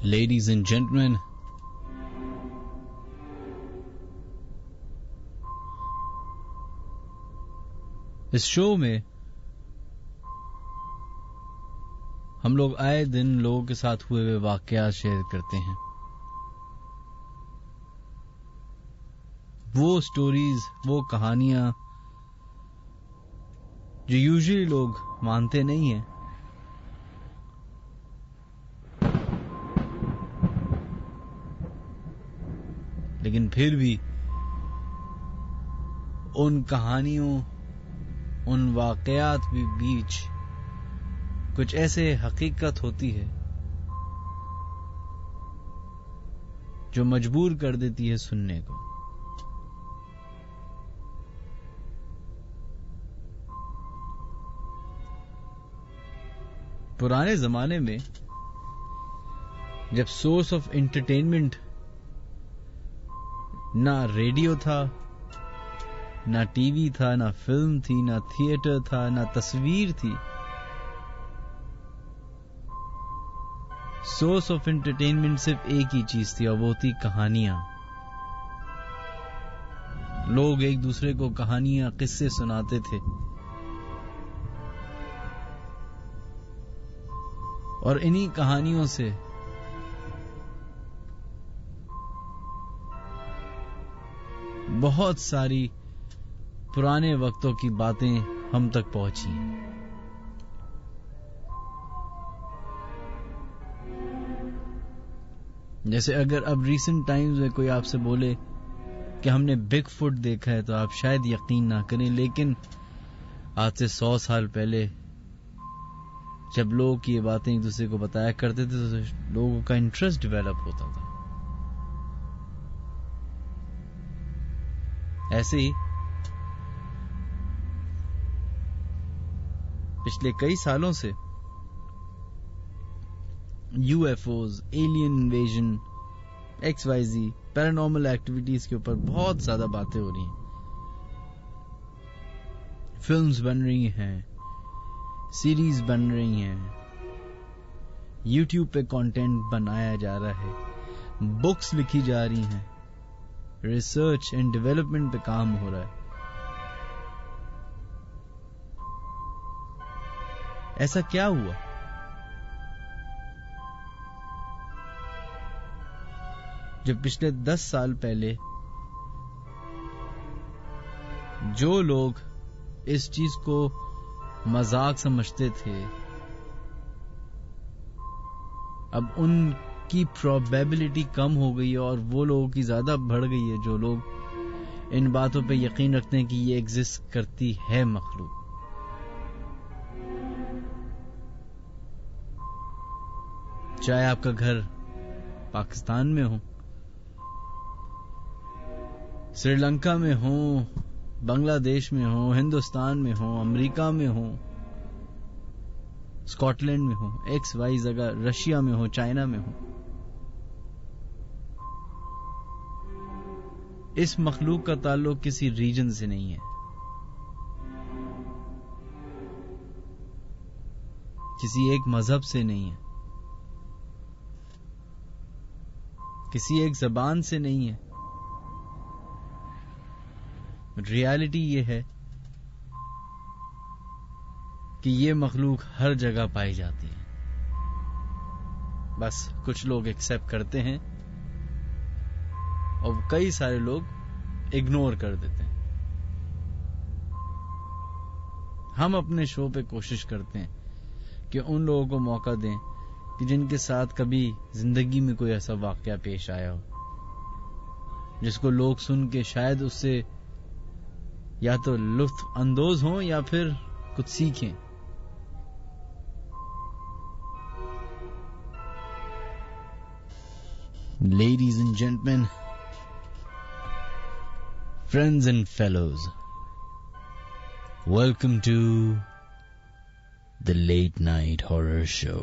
Ladies and gentlemen, اس شو میں ہم لوگ آئے دن لوگوں کے ساتھ ہوئے ہوئے واقعات شیئر کرتے ہیں. وہ سٹوریز، وہ کہانیاں جو یوزلی لوگ مانتے نہیں ہیں، لیکن پھر بھی ان کہانیوں، ان واقعات بھی بیچ کچھ ایسے حقیقت ہوتی ہے جو مجبور کر دیتی ہے سننے کو. پرانے زمانے میں جب سورس آف انٹرٹینمنٹ نہ ریڈیو تھا، نہ ٹی وی تھا، نہ فلم تھی، نہ تھیٹر تھا، نہ تصویر تھی، سورس آف انٹرٹینمنٹ صرف ایک ہی چیز تھی، اور وہ تھی کہانیاں. لوگ ایک دوسرے کو کہانیاں، قصے سناتے تھے، اور انہی کہانیوں سے بہت ساری پرانے وقتوں کی باتیں ہم تک پہنچی ہیں. جیسے اگر اب ریسنٹ ٹائمز میں کوئی آپ سے بولے کہ ہم نے بگ فٹ دیکھا ہے تو آپ شاید یقین نہ کریں، لیکن آج سے 100 سال پہلے جب لوگ یہ باتیں ایک دوسرے کو بتایا کرتے تھے تو لوگوں کا انٹرسٹ ڈیولپ ہوتا تھا. ایسے ہی پچھلے کئی سالوں سے U F Os, alien invasion, X Y Z, paranormal activities کے اوپر بہت زیادہ باتیں ہو رہی ہیں. فلمز بن رہی ہیں، سیریز بن رہی ہیں، یوٹیوب پہ کانٹینٹ بنایا جا رہا ہے، بکس لکھی جا رہی ہیں، ریسرچ اینڈ ڈیولپمنٹ پہ کام ہو رہا ہے. ایسا کیا ہوا جب پچھلے 10 سال پہلے جو لوگ اس چیز کو مذاق سمجھتے تھے، اب ان کی پروبیبلٹی کم ہو گئی ہے اور وہ لوگوں کی زیادہ بڑھ گئی ہے جو لوگ ان باتوں پہ یقین رکھتے ہیں کہ یہ ایگزسٹ کرتی ہے مخلوق. چاہے آپ کا گھر پاکستان میں ہو، سری لنکا میں ہو، بنگلہ دیش میں ہو، ہندوستان میں ہو، امریکہ میں ہو، اسکاٹ لینڈ میں ہو، ایکس وائی جگہ، رشیا میں ہو، چائنا میں ہو، اس مخلوق کا تعلق کسی ریجن سے نہیں ہے، کسی ایک مذہب سے نہیں ہے، کسی ایک زبان سے نہیں ہے. ریالٹی یہ ہے کہ یہ مخلوق ہر جگہ پائی جاتی ہے، بس کچھ لوگ ایکسپٹ کرتے ہیں اور کئی سارے لوگ اگنور کر دیتے ہیں. ہم اپنے شو پہ کوشش کرتے ہیں کہ ان لوگوں کو موقع دیں کہ جن کے ساتھ کبھی زندگی میں کوئی ایسا واقعہ پیش آیا ہو جس کو لوگ سن کے شاید اس سے یا تو لطف اندوز ہوں یا پھر کچھ سیکھیں. Ladies and gentlemen, friends and fellows, welcome to the Late Night Horror Show.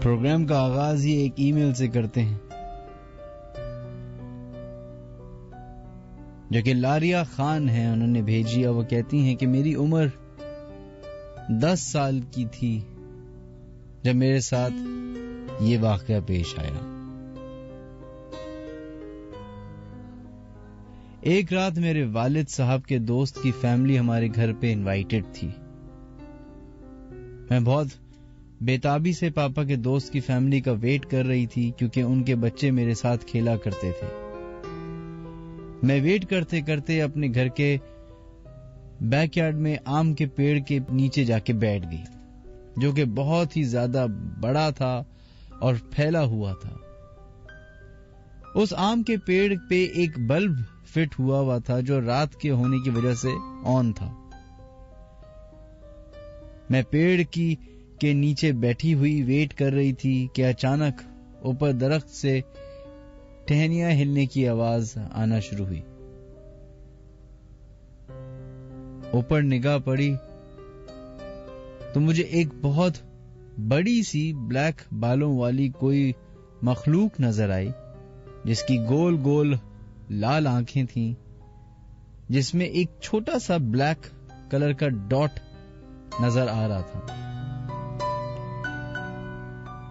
Programme کا آغاز ہی ایک ای میل سے کرتے ہیں جو کہ لاریا خان ہے، انہوں نے بھیجی اور وہ کہتی ہیں کہ میری عمر 10 سال کی تھی جب میرے ساتھ یہ واقعہ پیش آیا۔ ایک رات میرے والد صاحب کے دوست کی فیملی ہمارے گھر پہ انوائٹڈ تھی۔ میں بہت بےتابی سے پاپا کے دوست کی فیملی کا ویٹ کر رہی تھی کیونکہ ان کے بچے میرے ساتھ کھیلا کرتے تھے۔ میں ویٹ کرتے کرتے اپنے گھر کے بیک یارڈ میں آم کے پیڑ کے نیچے جا کے بیٹھ گئی، جو کہ بہت ہی زیادہ بڑا تھا اور پھیلا ہوا تھا۔ اس آم کے پیڑ پہ ایک بلب فٹ ہوا تھا جو رات کے ہونے کی وجہ سے آن تھا۔ میں پیڑ کے نیچے بیٹھی ہوئی ویٹ کر رہی تھی کہ اچانک اوپر درخت سے ٹہنیاں ہلنے کی آواز آنا شروع ہوئی۔ اوپر نگاہ پڑی تو مجھے ایک بہت بڑی سی بلیک بالوں والی کوئی مخلوق نظر آئی جس کی گول گول لال آنکھیں تھیں، جس میں ایک چھوٹا سا بلیک کلر کا ڈاٹ نظر آ رہا تھا۔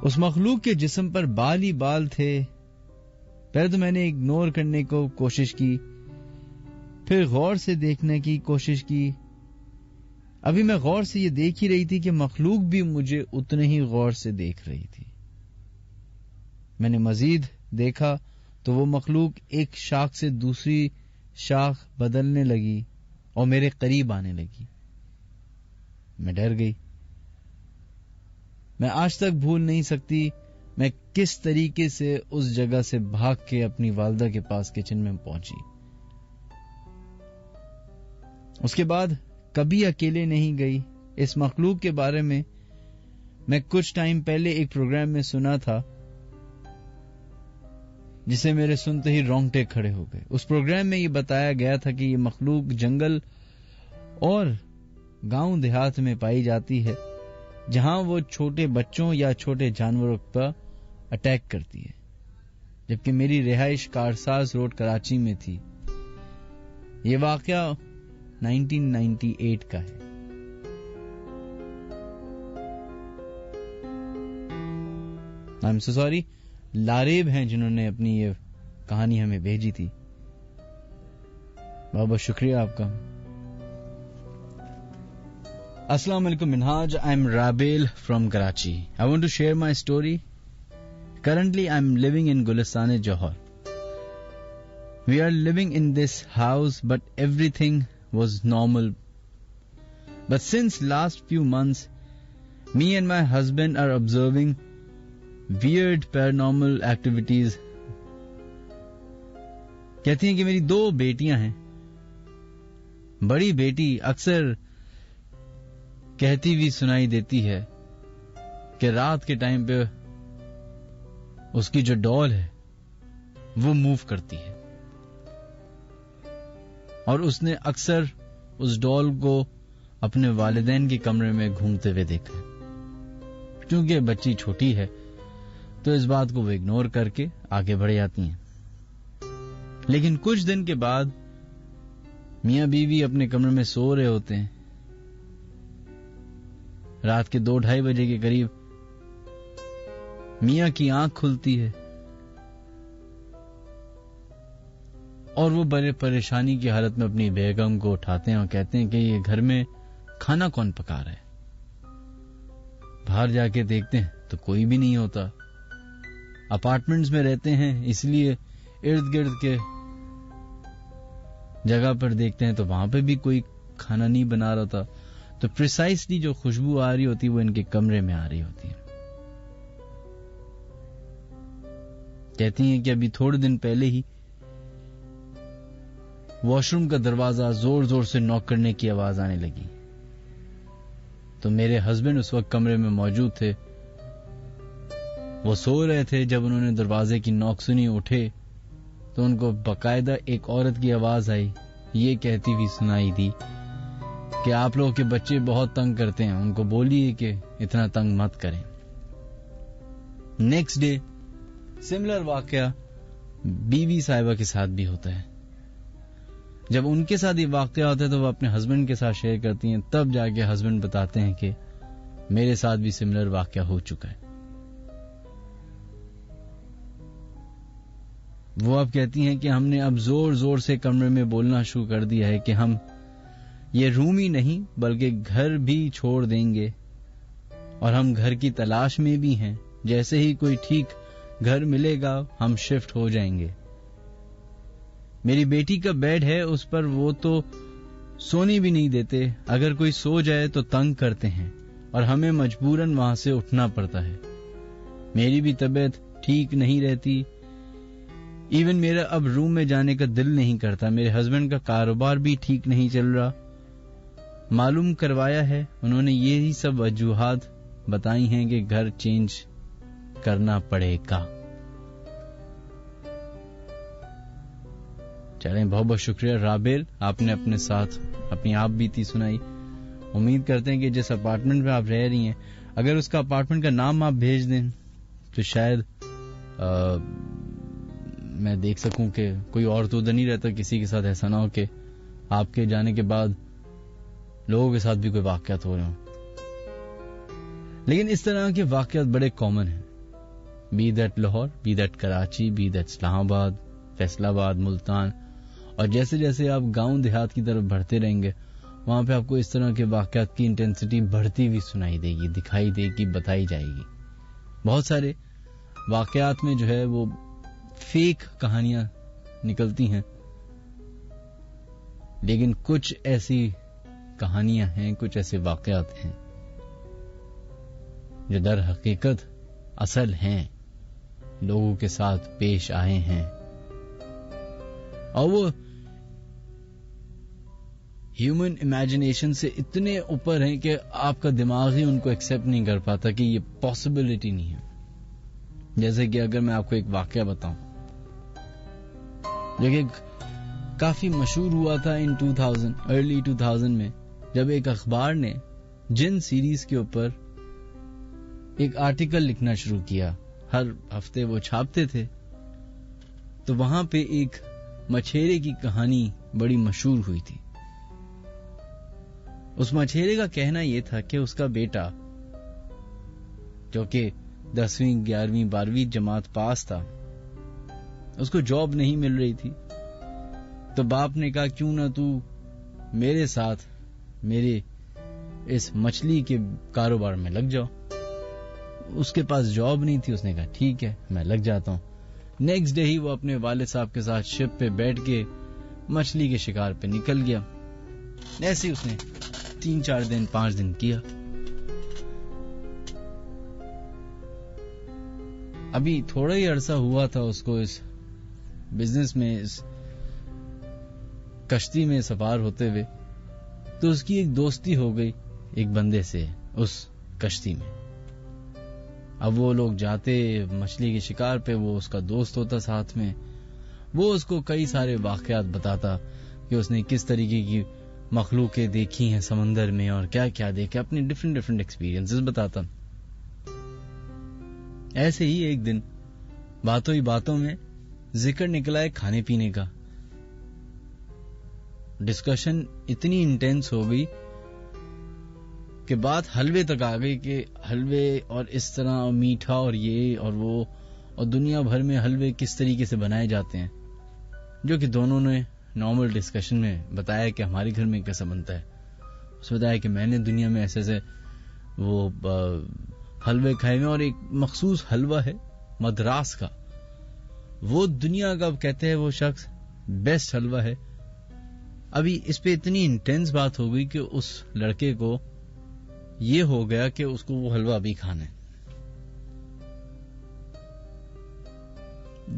اس مخلوق کے جسم پر بال ہی بال تھے۔ پہلے تو میں نے اگنور کرنے کو کوشش کی، پھر غور سے دیکھنے کی کوشش کی۔ ابھی میں غور سے یہ دیکھ ہی رہی تھی کہ مخلوق بھی مجھے اتنے ہی غور سے دیکھ رہی تھی۔ میں نے مزید دیکھا تو وہ مخلوق ایک شاخ سے دوسری شاخ بدلنے لگی اور میرے قریب آنے لگی۔ میں ڈر گئی۔ میں آج تک بھول نہیں سکتی میں کس طریقے سے اس جگہ سے بھاگ کے اپنی والدہ کے پاس کچن میں پہنچی۔ اس کے بعد کبھی اکیلے نہیں گئی۔ اس مخلوق کے بارے میں کچھ ٹائم پہلے ایک پروگرام میں سنا تھا جسے میرے سنتے ہی رونگٹے کھڑے ہو گئے۔ اس پروگرام میں یہ بتایا گیا تھا کہ یہ مخلوق جنگل اور گاؤں دیہات میں پائی جاتی ہے جہاں وہ چھوٹے بچوں یا چھوٹے جانوروں پر اٹیک کرتی ہے، جبکہ میری رہائش کارساز روڈ کراچی میں تھی۔ یہ واقعہ 1998 کا ہے۔ I'm so sorry، لاریب ہیں جنہوں نے اپنی یہ کہانی ہمیں بھیجی تھی۔ بہت بہت شکریہ آپ کا۔ السلام علیکم منہاج، I'm Rabil from Karachi. I want to share my story. Currently I'm living in Gulistan, Johor. We are living in this house but everything was normal. But since last few months, me and my husband are observing weird paranormal activities. کہتی ہیں کہ میری 2 بیٹیاں ہیں۔ بڑی بیٹی اکثر کہتی بھی سنائی دیتی ہے کہ رات کے ٹائم پہ اس کی جو ڈال ہے وہ موو کرتی ہے، اور اس نے اکثر اس ڈال کو اپنے والدین کے کمرے میں گھومتے ہوئے دیکھا۔ چونکہ بچی چھوٹی ہے تو اس بات کو وہ اگنور کر کے آگے بڑھ جاتی ہیں۔ لیکن کچھ دن کے بعد میاں بیوی اپنے کمرے میں سو رہے ہوتے ہیں۔ رات کے 2-2:30 بجے کے قریب میاں کی آنکھ کھلتی ہے اور وہ بڑے پریشانی کی حالت میں اپنی بیگم کو اٹھاتے ہیں اور کہتے ہیں کہ یہ گھر میں کھانا کون پکا رہا ہے؟ باہر جا کے دیکھتے ہیں تو کوئی بھی نہیں ہوتا۔ اپارٹمنٹس میں رہتے ہیں اس لیے ارد گرد کے جگہ پر دیکھتے ہیں تو وہاں پہ بھی کوئی کھانا نہیں بنا رہا تھا، تو پریسائسلی جو خوشبو آ رہی ہوتی وہ ان کے کمرے میں آ رہی ہوتی ہے۔ کہتی ہیں کہ ابھی تھوڑے دن پہلے ہی واش روم کا دروازہ زور زور سے ناک کرنے کی آواز آنے لگی، تو میرے ہسبینڈ اس وقت کمرے میں موجود تھے۔ وہ سو رہے تھے، جب انہوں نے دروازے کی ناک سنی اٹھے تو ان کو باقاعدہ ایک عورت کی آواز آئی، یہ کہتی ہوئی سنائی دی کہ آپ لوگوں کے بچے بہت تنگ کرتے ہیں، ان کو بولیے کہ اتنا تنگ مت کریں۔ نیکسٹ ڈے سملر واقعہ بیوی صاحبہ کے ساتھ بھی ہوتا ہے. جب ان کے ساتھ یہ واقعہ ہوتا ہے تو وہ اپنے ہسبینڈ کے ساتھ شیئر کرتی ہیں, تب جا کے ہسبینڈ بتاتے ہیں کہ میرے ساتھ بھی سملر واقعہ ہو چکا ہے. وہ اب کہتی ہیں کہ ہم نے اب زور زور سے کمرے میں بولنا شروع کر دیا ہے کہ ہم یہ روم ہی نہیں بلکہ گھر بھی چھوڑ دیں گے, اور ہم گھر کی تلاش میں بھی ہیں. جیسے ہی کوئی ٹھیک گھر ملے گا ہم شفٹ ہو جائیں گے. میری بیٹی کا بیڈ ہے, اس پر وہ تو سونے بھی نہیں دیتے. اگر کوئی سو جائے تو تنگ کرتے ہیں اور ہمیں مجبوراً وہاں سے اٹھنا پڑتا ہے. میری بھی طبیعت ٹھیک نہیں رہتی. ایون میرا اب روم میں جانے کا دل نہیں کرتا. میرے ہسبینڈ کا کاروبار بھی ٹھیک نہیں چل رہا. معلوم کروایا ہے, انہوں نے یہی سب وجوہات بتائی ہیں کہ گھر چینج کرنا پڑے گا. چلیں, بہت بہت شکریہ رابیل, آپ نے اپنے ساتھ اپنی آپ بیتی سنائی. امید کرتے ہیں کہ جس اپارٹمنٹ میں آپ رہ رہی ہیں, اگر اس کا اپارٹمنٹ کا نام آپ بھیج دیں تو شاید میں دیکھ سکوں کہ کوئی اور تو ادھر نہیں رہتا, کسی کے ساتھ ایسا نہ ہو کہ آپ کے جانے کے بعد لوگوں کے ساتھ بھی کوئی واقعات ہو رہے ہوں. لیکن اس طرح کے واقعات بڑے کامن ہیں, be that Lahore, be that Karachi, be that Islamabad, Faisal آباد, ملتان. اور جیسے جیسے آپ گاؤں دیہات کی طرف بڑھتے رہیں گے وہاں پہ آپ کو اس طرح کے واقعات کی انٹینسٹی بڑھتی ہوئی سنائی دے گی, دکھائی دے گی, بتائی جائے گی. بہت سارے واقعات میں جو ہے وہ فیک کہانیاں نکلتی ہیں, لیکن کچھ ایسی کہانیاں ہیں, کچھ ایسے واقعات ہیں جو در حقیقت اصل ہیں, لوگوں کے ساتھ پیش آئے ہیں, اور وہ ہیومن امیجنیشن سے اتنے اوپر ہیں کہ آپ کا دماغ ہی ان کو ایکسپٹ نہیں کر پاتا کہ یہ پاسبلٹی نہیں ہے. جیسے کہ اگر میں آپ کو ایک واقعہ بتاؤں جو کہ کافی مشہور ہوا تھا ان 2000 ارلی 2000 میں, جب ایک اخبار نے جن سیریز کے اوپر ایک آرٹیکل لکھنا شروع کیا. ہر ہفتے وہ چھاپتے تھے, تو وہاں پہ ایک مچھیرے کی کہانی بڑی مشہور ہوئی تھی. اس مچھیرے کا کہنا یہ تھا کہ اس کا بیٹا جو کہ 10ویں 11ویں 12ویں جماعت پاس تھا, اس کو جاب نہیں مل رہی تھی. تو باپ نے کہا کیوں نہ تو میرے ساتھ میرے اس مچھلی کے کاروبار میں لگ جاؤ. اس کے پاس جاب نہیں تھی, اس نے کہا ٹھیک ہے میں لگ جاتا ہوں. نیکسٹ ڈے ہی وہ اپنے والد صاحب کے ساتھ شپ پہ بیٹھ کے مچھلی کے شکار پہ نکل گیا. ایسے اس نے 3-4 دن 5 دن کیا. ابھی تھوڑا ہی عرصہ ہوا تھا اس کو اس بزنس میں, اس کشتی میں سوار ہوتے ہوئے, تو اس کی ایک دوستی ہو گئی ایک بندے سے اس کشتی میں. اب وہ لوگ جاتے مچھلی کے شکار پہ, وہ اس کا دوست ہوتا ساتھ میں, وہ اس کو کئی سارے واقعات بتاتا کہ اس نے کس طریقے کی مخلوقیں دیکھی ہیں سمندر میں اور کیا کیا دیکھا, اپنی ڈفرنٹ ایکسپیرینسز بتاتا. ایسے ہی ایک دن باتوں ہی باتوں میں ذکر نکلا ہے کھانے پینے کا. ڈسکشن اتنی انٹینس ہو گئی کہ بات حلوے تک آ گئی کہ حلوے اور اس طرح اور میٹھا اور یہ اور وہ, اور دنیا بھر میں حلوے کس طریقے سے بنائے جاتے ہیں, جو کہ دونوں نے نارمل ڈسکشن میں بتایا کہ ہمارے گھر میں کیسا بنتا ہے. اس نے بتایا کہ میں نے دنیا میں ایسے ایسے وہ حلوے کھائے ہوئے, اور ایک مخصوص حلوہ ہے مدراس کا, وہ دنیا کا کہتے ہیں وہ شخص بیسٹ حلوہ ہے. ابھی اس پہ اتنی انٹینس بات ہو گئی کہ اس لڑکے کو یہ ہو گیا کہ اس کو وہ حلوہ بھی کھانا ہے.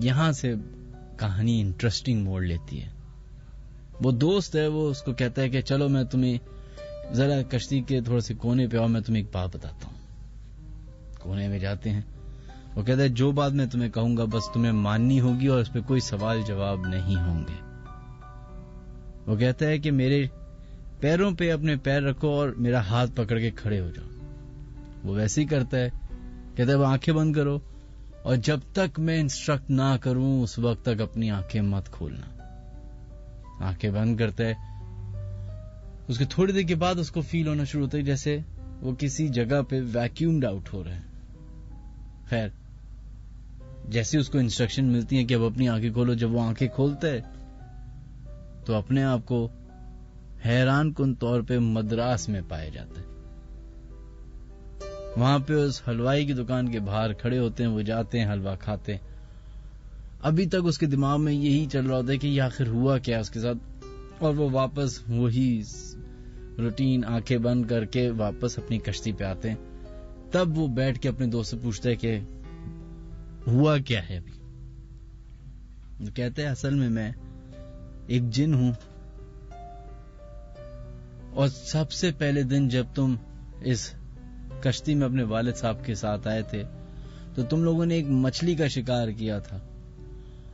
یہاں سے کہانی انٹرسٹنگ موڑ لیتی ہے. وہ دوست ہے, وہ اس کو کہتا ہے کہ چلو میں تمہیں ذرا کشتی کے تھوڑے سے کونے پہ آؤ, میں تمہیں ایک بات بتاتا ہوں. کونے میں جاتے ہیں, وہ کہتا ہے جو بات میں تمہیں کہوں گا بس تمہیں ماننی ہوگی اور اس پہ کوئی سوال جواب نہیں ہوں گے. وہ کہتا ہے کہ میرے پیروں پہ اپنے پیر رکھو اور میرا ہاتھ پکڑ کے کھڑے ہو جاؤ. وہ ویسے ہی کرتا ہے, کہتا ہے وہ آنکھیں بند کرو, اور جب تک میں انسٹرکٹ نہ کروں اس وقت تک اپنی آنکھیں مت کھولنا. آنکھیں بند کرتا ہے, اس کے تھوڑی دیر کے بعد اس کو فیل ہونا شروع ہوتا ہے جیسے وہ کسی جگہ پہ ویکیومڈ آؤٹ ہو رہا ہے. خیر, جیسے اس کو انسٹرکشن ملتی ہے کہ اب اپنی آنکھیں کھولو, جب وہ آنکھیں کھولتا ہے تو اپنے آپ کو حیران کن طور پہ مدراس میں پایا جاتا ہے. وہاں پہ اس حلوائی کی دکان کے باہر کھڑے ہوتے ہیں, وہ جاتے ہیں حلوہ کھاتے ہیں. ابھی تک اس کے دماغ میں یہی چل رہا ہوتا ہے کہ یہ آخر ہوا کیا اس کے ساتھ, اور وہ واپس وہی روٹین آنکھیں بند کر کے واپس اپنی کشتی پہ آتے ہیں. تب وہ بیٹھ کے اپنے دوست سے پوچھتا ہے کہ ہوا کیا ہے ابھی. وہ کہتے ہیں اصل میں ایک جن ہوں, اور سب سے پہلے دن جب تم اس کشتی میں اپنے والد صاحب کے ساتھ آئے تھے تو تم لوگوں نے ایک مچھلی کا شکار کیا تھا,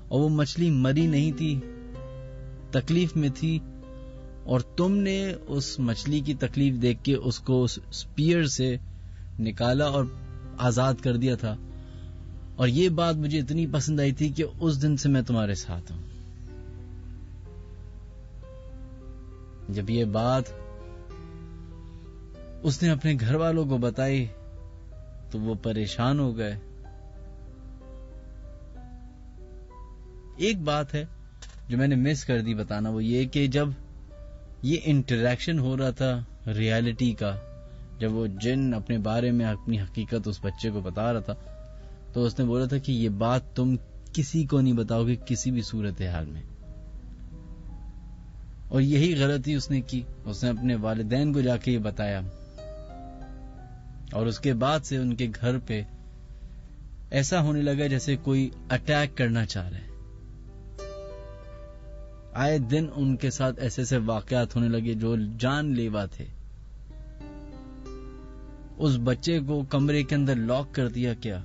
اور وہ مچھلی مری نہیں تھی, تکلیف میں تھی, اور تم نے اس مچھلی کی تکلیف دیکھ کے اس کو اس سپیئر سے نکالا اور آزاد کر دیا تھا. اور یہ بات مجھے اتنی پسند آئی تھی کہ اس دن سے میں تمہارے ساتھ ہوں. جب یہ بات اس نے اپنے گھر والوں کو بتائی تو وہ پریشان ہو گئے. ایک بات ہے جو میں نے مس کر دی بتانا, وہ یہ کہ جب یہ انٹریکشن ہو رہا تھا ریالٹی کا, جب وہ جن اپنے بارے میں اپنی حقیقت اس بچے کو بتا رہا تھا, تو اس نے بولا تھا کہ یہ بات تم کسی کو نہیں بتاؤ گے کسی بھی صورتحال میں. اور یہی غلطی اس نے کی, اس نے اپنے والدین کو جا کے یہ بتایا, اور اس کے بعد سے ان کے گھر پہ ایسا ہونے لگا جیسے کوئی اٹیک کرنا چاہ رہے. آئے دن ان کے ساتھ ایسے واقعات ہونے لگے جو جان لیوا تھے. اس بچے کو کمرے کے اندر لاک کر دیا کیا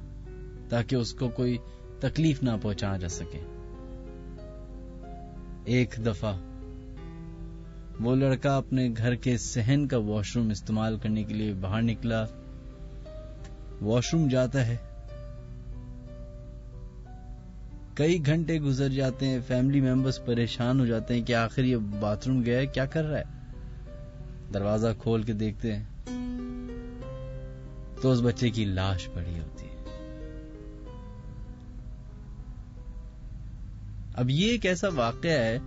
تاکہ اس کو کوئی تکلیف نہ پہنچا جا سکے. ایک دفعہ وہ لڑکا اپنے گھر کے صحن کا واش روم استعمال کرنے کے لیے باہر نکلا, واش روم جاتا ہے, کئی گھنٹے گزر جاتے ہیں, فیملی ممبرز پریشان ہو جاتے ہیں کہ آخر یہ باتھ روم گیا ہے, کیا کر رہا ہے. دروازہ کھول کے دیکھتے ہیں تو اس بچے کی لاش پڑی ہوتی ہے. اب یہ ایک ایسا واقعہ ہے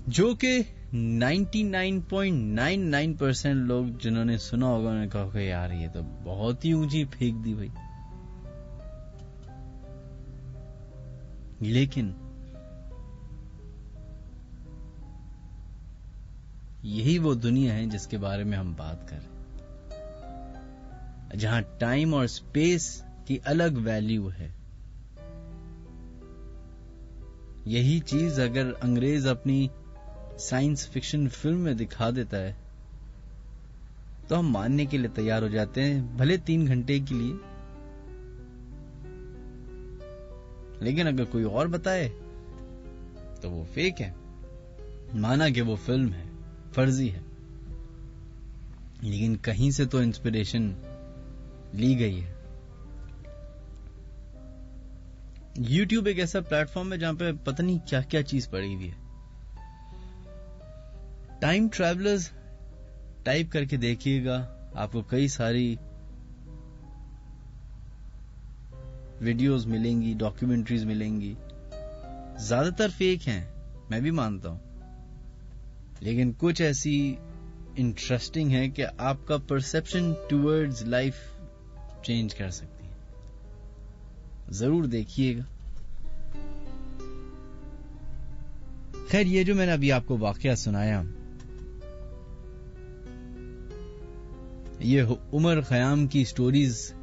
جو کہ 99.99% لوگ جنہوں نے سنا ہوگا انہوں نے کہا کہ یار یہ تو بہت ہی اونچی پھینک دی بھائی. لیکن یہی وہ دنیا ہے جس کے بارے میں ہم بات کر رہے ہیں, جہاں ٹائم اور اسپیس کی الگ ویلیو ہے. یہی چیز اگر انگریز اپنی سائنس فکشن فلم میں دکھا دیتا ہے تو ہم ماننے کے لیے تیار ہو جاتے ہیں, بھلے 3 گھنٹے کے لیے. لیکن اگر کوئی اور بتائے تو وہ فیک ہے, مانا کہ وہ فلم ہے, فرضی ہے, لیکن کہیں سے تو انسپریشن لی گئی ہے. یوٹیوب ایک ایسا پلیٹ فارم ہے جہاں پہ پتہ نہیں کیا کیا چیز پڑی ہوئی ہے. ٹائم ٹریولرز ٹائپ کر کے دیکھیے گا, آپ کو کئی ساری ویڈیوز ملیں گی, ڈاکیومنٹریز ملیں گی. زیادہ تر فیک ہیں, میں بھی مانتا ہوں, لیکن کچھ ایسی انٹرسٹنگ ہے کہ آپ کا پرسپشن ٹورڈز لائف چینج کر سکتی ہے. ضرور دیکھیے گا. خیر, یہ جو میں نے ابھی آپ کو واقعہ سنایا یہ عمر خیام کی سٹوریز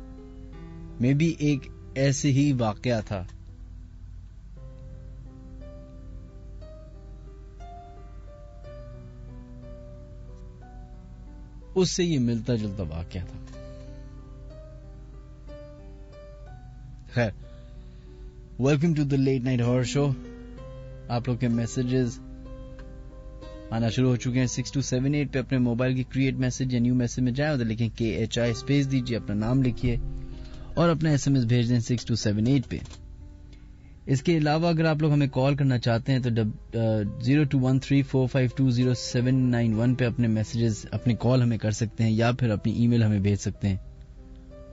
میں بھی ایک ایسے ہی واقعہ تھا. اس سے یہ ملتا جلتا واقعہ تھا. خیر, welcome to the late night horror show. آپ لوگ کے میسجز آنا شروع ہو چکے ہیں. 6278 پہ اپنے موبائل کی کریٹ میسج یا نیو میسج میں جائیں, ادھر لکھیں KHI اسپیس دیجیے, اپنا نام لکھیے اور اپنا SMS بھیج دیں 6278 پہ. اس کے علاوہ اگر آپ لوگ ہمیں کال کرنا چاہتے ہیں تو 0213452071 پہ اپنے میسیجز اپنی کال ہمیں کر سکتے ہیں یا پھر اپنی ای میل ہمیں بھیج سکتے ہیں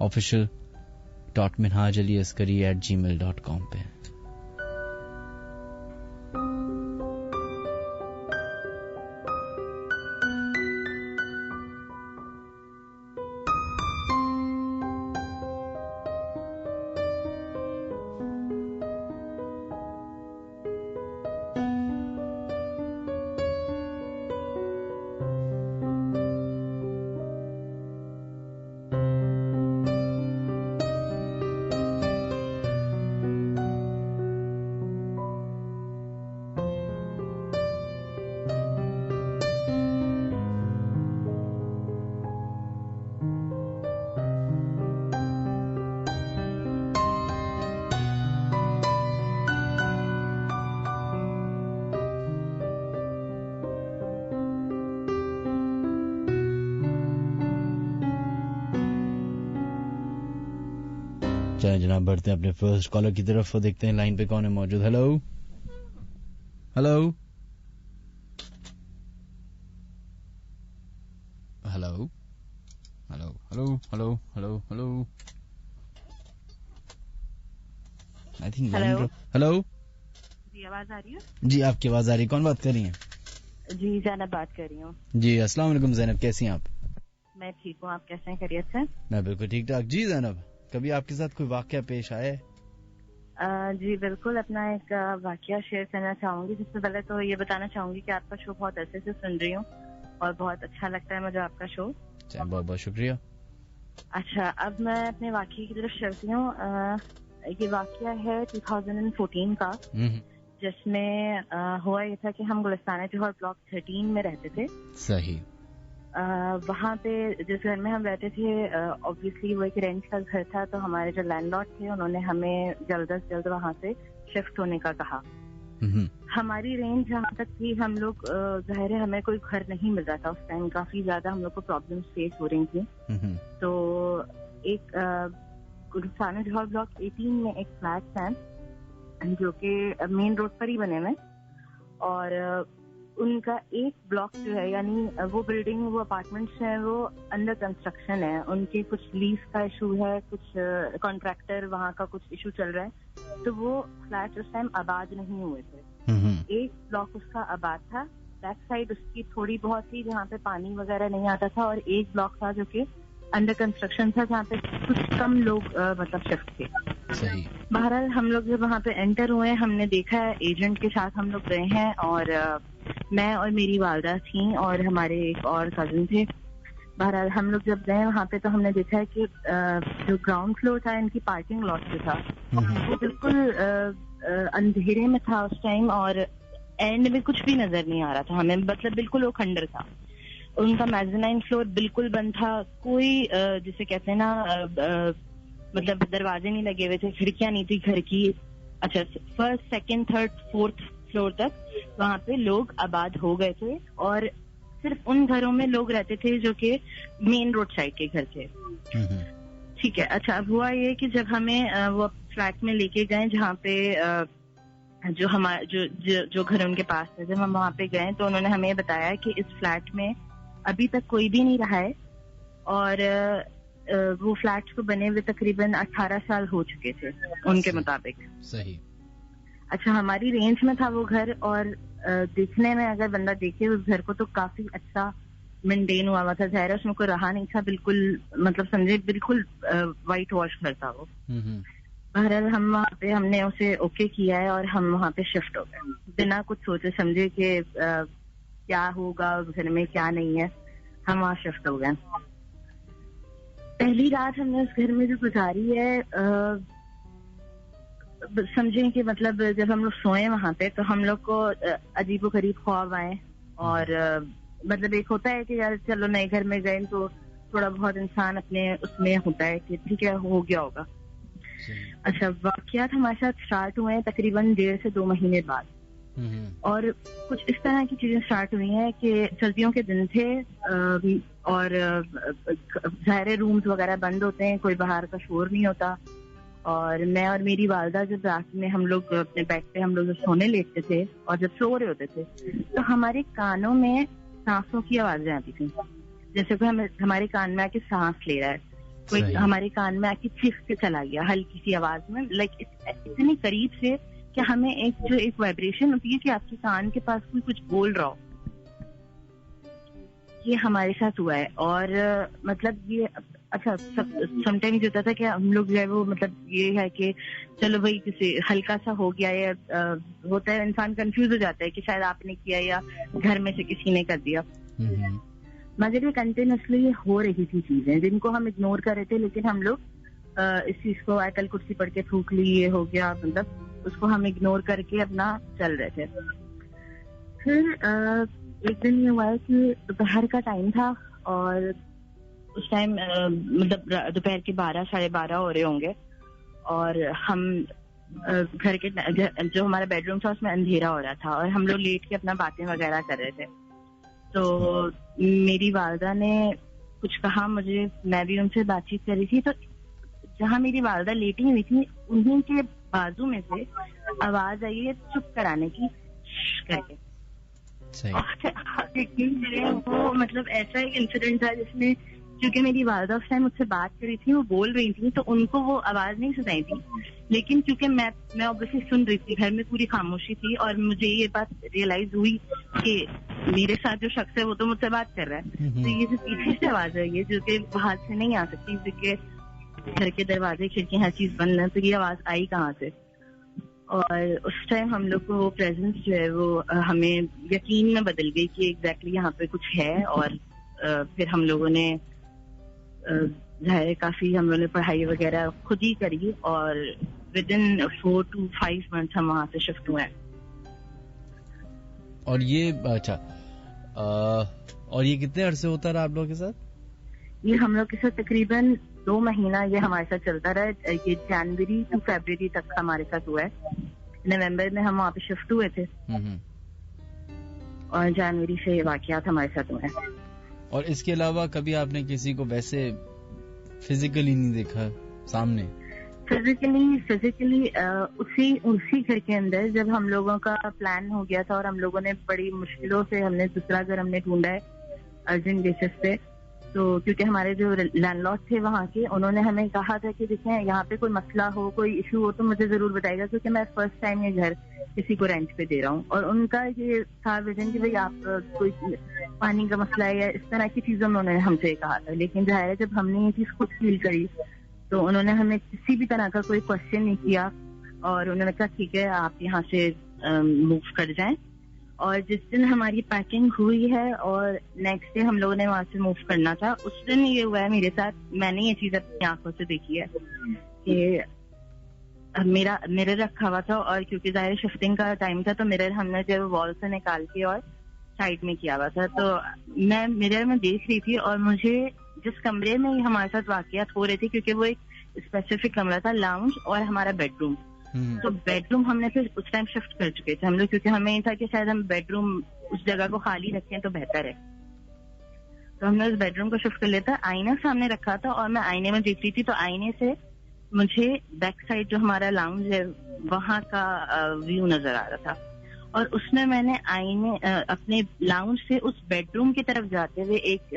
official.minhajaliaskari@gmail.com پہ. جناب بڑھتے ہیں اپنے فرسٹ کالر کی طرف اور دیکھتے ہیں لائن پہ کون ہے موجود. Hello hello hello hello hello hello hello hello I think hello جی آواز آ رہی ہے؟ جی آپ کی آواز آ رہی ہے. کون بات کر رہی ہیں؟ جی زینب بات کر رہی ہوں. جی السلام علیکم زینب، کیسی ہیں آپ؟ میں ٹھیک ہوں، آپ کیسے ہیں؟ خیریت سے؟ میں بالکل ٹھیک ٹھاک. جی زینب، کبھی آپ کے ساتھ کوئی واقعہ پیش آیا ہے؟ جی بالکل، اپنا ایک واقعہ شیئر کرنا چاہوں گی. جس سے پہلے تو یہ بتانا چاہوں گی کہ آپ کا شو بہت عرصے سے سن رہی ہوں اور بہت اچھا لگتا ہے مجھے آپ کا شو. بہت بہت شکریہ. اچھا، اب میں اپنے واقعے کی طرف چلتی ہوں. یہ واقعہ ہے 2014 کا، جس میں ہوا یہ تھا کہ ہم گلستانہ جوہر بلاک 13 میں رہتے تھے. صحیح. وہاں پہ جس گھر میں ہم رہتے تھے obviously وہ ایک رینٹ کا گھر تھا، تو ہمارے جو لینڈ لارڈ تھے انہوں نے ہمیں جلد از جلد وہاں سے شفٹ ہونے کا کہا. ہماری رینج جہاں تک تھی، ہم لوگ ظاہر ہے ہمیں کوئی گھر نہیں مل رہا تھا اس ٹائم، کافی زیادہ ہم لوگ کو پرابلم فیس ہو رہی تھی. تو ایک گلستانہ جوہر بلاک 18 میں ایک فلیٹ ہے جو کہ مین روڈ پر ہی بنے ہوئے، اور ان کا ایک بلاک جو ہے، یعنی وہ بلڈنگ، وہ اپارٹمنٹس ہیں، وہ انڈر کنسٹرکشن ہے. ان کے کچھ لیز کا ایشو ہے، کچھ کانٹریکٹر وہاں کا کچھ ایشو چل رہا ہے، تو وہ فلیٹ اس ٹائم آباد نہیں ہوئے تھے. ایک بلاک اس کا آباد تھا، بیک سائڈ اس کی تھوڑی بہت تھی جہاں پہ پانی وغیرہ نہیں آتا تھا، اور ایک بلاک تھا جو کہ انڈر کنسٹرکشن تھا جہاں پہ کچھ کم لوگ مطلب شفٹ تھے. بہرحال ہم لوگ جب وہاں پہ انٹر ہوئے، ہم نے دیکھا ہے ایجنٹ کے ساتھ ہم لوگ گئے ہیں، اور میں اور میری والدہ تھیں اور ہمارے ایک اور کزن تھے. بہرحال ہم لوگ جب گئے وہاں پہ تو ہم نے دیکھا ہے کہ جو گراؤنڈ فلور تھا ان کی پارکنگ لاٹ جو تھا وہ بالکل اندھیرے میں تھا اس ٹائم، اور اینڈ میں کچھ بھی نظر نہیں آ رہا تھا ہمیں، مطلب بالکل وہ کھنڈر تھا. ان کا میزنائن فلور بالکل بند تھا، کوئی جسے کہتے ہیں نا مطلب دروازے نہیں لگے ہوئے تھے، کھڑکیاں نہیں تھی گھر کی. اچھا، first second third fourth floor تک وہاں پہ لوگ آباد ہو گئے تھے، اور صرف ان گھروں میں لوگ رہتے تھے جو کہ مین روڈ سائڈ کے گھر تھے. ٹھیک ہے. اچھا، اب ہوا یہ کہ جب ہمیں وہ فلیٹ میں لے کے گئے جہاں پہ جو گھر ان کے پاس تھے، جب ہم وہاں پہ گئے تو انہوں نے ہمیں بتایا کہ اس فلیٹ میں ابھی تک کوئی بھی نہیں رہا ہے، اور وہ فلیٹس کو بنے ہوئے تقریباً 18 سال ہو چکے تھے ان کے مطابق. صحیح. اچھا، ہماری رینج میں تھا وہ گھر، اور دیکھنے میں اگر بندہ دیکھے اس گھر کو تو کافی اچھا مینٹین ہوا تھا. ظاہر ہے اس میں کوئی رہا نہیں تھا، بالکل مطلب سمجھے بالکل وائٹ واش گھر تھا وہ. بہرحال ہم وہاں پہ ہم نے اسے اوکے کیا ہے اور ہم وہاں پہ شفٹ ہو گئے بنا کچھ سوچے سمجھے کہ کیا ہوگا اس گھر میں کیا نہیں ہے. ہم وہاں شفٹ ہو گئے. پہلی رات ہم نے اس گھر میں جو گزاری ہے، سمجھیں کہ مطلب جب ہم لوگ سوئے وہاں پہ تو ہم لوگ کو عجیب و غریب خواب آئے، اور مطلب ایک ہوتا ہے کہ یار چلو نئے گھر میں گئے تو تھوڑا بہت انسان اپنے اس میں ہوتا ہے کہ ٹھیک ہے ہو گیا ہوگا. اچھا، واقعات ہمارے ساتھ اسٹارٹ ہوئے ہیں تقریباً 1.5 سے 2 مہینے بعد. اور کچھ اس طرح کی چیزیں اسٹارٹ ہوئی ہیں کہ سردیوں کے دن تھے اور ظاہر رومز وغیرہ بند ہوتے ہیں, کوئی باہر کا شور نہیں ہوتا, اور میں اور میری والدہ جب رات میں ہم لوگ اپنے بیڈ پہ ہم لوگ سونے لیٹتے تھے اور جب سو رہے ہوتے تھے تو ہمارے کانوں میں سانسوں کی آوازیں آتی تھیں, جیسے کہ ہمارے کان میں آ کے سانس لے رہا ہے, کوئی ہمارے کان میں آ کے چیخ کے چلا گیا ہلکی سی آواز میں, لائک اتنی قریب سے کہ ہمیں ایک وائبریشن ہوتی ہے کہ آپ کے کان کے پاس کوئی کچھ بول رہا ہو. یہ ہمارے ساتھ ہوا ہے. اور مطلب یہ اچھا سم ٹائم یہ ہوتا تھا کہ ہم لوگ جو ہے وہ مطلب یہ ہے کہ چلو بھائی کسی ہلکا سا ہو گیا یا ہوتا ہے, انسان کنفیوز ہو جاتا ہے کہ شاید آپ نے کیا یا گھر میں سے کسی نے کر دیا, مگر یہ کنٹینیوسلی ہو رہی تھی چیزیں جن کو ہم اگنور کر رہے تھے, لیکن ہم لوگ اس چیز کو آیت الکرسی پڑھ کے تھوک لی, یہ ہو گیا, مطلب اس کو ہم اگنور کر کے اپنا چل رہے تھے. پھر ایک دن یہ ہوا ہے کہ دوپہر کا ٹائم تھا اور اس ٹائم مطلب دوپہر کے 12-12:30 ہو رہے ہوں گے, اور ہم گھر کے جو ہمارا بیڈ روم تھا اس میں اندھیرا ہو رہا تھا اور ہم لوگ لیٹ کے اپنا باتیں وغیرہ کر رہے تھے. تو میری والدہ نے کچھ کہا مجھے, میں بھی ان سے بات چیت کر رہی تھی, تو جہاں میری والدہ لیٹی ہوئی تھی انہیں کے بازو میں سے آواز آئی ہے چپ کرانے کی کر کے. وہ مطلب ایسا ایک انسیڈنٹ تھا جس میں, کیونکہ میری والدہ اس ٹائم مجھ سے بات کر رہی تھی, وہ بول رہی تھی, تو ان کو وہ آواز نہیں سنائی تھی, لیکن کیونکہ میں اوبیسلی سن رہی تھی, گھر میں پوری خاموشی تھی, اور مجھے یہ بات ریئلائز ہوئی کہ میرے ساتھ جو شخص ہے وہ تو مجھ سے بات کر رہا ہے. تو یہ جو پیچھے سے آواز ہے, یہ جو کہ باہر سے نہیں آ سکتی کیونکہ گھر کے دروازے کھڑکیاں ہر چیز بند ہے, تو یہ آواز آئی کہاں سے. اور اس ٹائم ہم لوگ کو وہ پریزنس جو ہے وہ ہمیں یقین میں بدل گئی کہ ایگزیکٹلی یہاں پہ کچھ ہے. اور پھر ہم لوگوں نے ظاہر کافی ہم لوگوں نے پڑھائی وغیرہ خود ہی کری, اور ود ان 4 to 5 months ہم وہاں سے شفٹ ہوئے ہیں. اور یہ اچھا اور یہ کتنے عرصے ہوتا رہا آپ لوگوں کے ساتھ؟ یہ ہم لوگ کے ساتھ تقریباً 2 مہینہ یہ ہمارے ساتھ چلتا رہا. یہ جنوری to فیبرری تک ہمارے ساتھ ہوا ہے. نومبر میں ہم وہاں پہ شفٹ ہوئے تھے اور جنوری سے یہ واقعات ہمارے ساتھ ہوئے ہیں. اور اس کے علاوہ کبھی آپ نے کسی کو ویسے فزیکلی نہیں دیکھا سامنے؟ فزیکلی اسی گھر کے اندر جب ہم لوگوں کا پلان ہو گیا تھا اور ہم لوگوں نے بڑی مشکلوں سے ہم نے دوسرا گھر ہم نے ڈھونڈا ہے ارجنٹ بیسس پہ. تو کیونکہ ہمارے جو لینڈ لارڈ تھے وہاں کے, انہوں نے ہمیں کہا تھا کہ دیکھیں یہاں پہ کوئی مسئلہ ہو, کوئی ایشو ہو تو مجھے ضرور بتائے گا, کیونکہ میں فرسٹ ٹائم یہ گھر کسی کو رینٹ پہ دے رہا ہوں. اور ان کا یہ تھا ویژن کہ بھائی آپ کوئی پانی کا مسئلہ ہے یا اس طرح کی چیزوں میں انہوں نے ہم سے کہا تھا. لیکن ظاہر ہے جب ہم نے یہ چیز خود فیل کری تو انہوں نے ہمیں کسی بھی طرح کا کوئی کوشچن نہیں کیا, اور انہوں نے کہا ٹھیک ہے آپ یہاں سے موو کر جائیں. اور جس دن ہماری پیکنگ ہوئی ہے اور نیکسٹ ڈے ہم لوگوں نے وہاں سے موو کرنا تھا, اس دن یہ ہوا ہے میرے ساتھ. میں نے یہ چیز اپنی آنکھوں سے دیکھی ہے کہ میرر رکھا ہوا تھا, اور کیونکہ ظاہر شفٹنگ کا ٹائم تھا تو میرر ہم نے جو وال سے نکال کے اور سائڈ میں کیا ہوا تھا. تو میں میرر میں دیکھ رہی تھی, اور مجھے جس کمرے میں ہمارے ساتھ واقعات ہو رہے تھے, کیونکہ وہ ایک اسپیسیفک کمرہ تھا, لاؤنج اور ہمارا بیڈ روم. تو بیڈ روم ہم نے پھر اس ٹائم شفٹ کر چکے تھے ہم لوگ, کیونکہ ہمیں یہ تھا کہ شاید ہم بیڈ روم اس جگہ کو خالی رکھیں تو بہتر ہے. تو ہم نے اس بیڈ روم کو شفٹ کر لیا تھا. آئینہ سامنے رکھا تھا اور میں آئینے میں دیکھ رہی تھی, تو آئینے سے مجھے بیک سائڈ جو ہمارا لاؤنج ہے وہاں کا ویو نظر آ رہا تھا. اور اس میں نے آئینے اپنے لاؤنج سے اس بیڈ روم کی طرف جاتے ہوئے ایک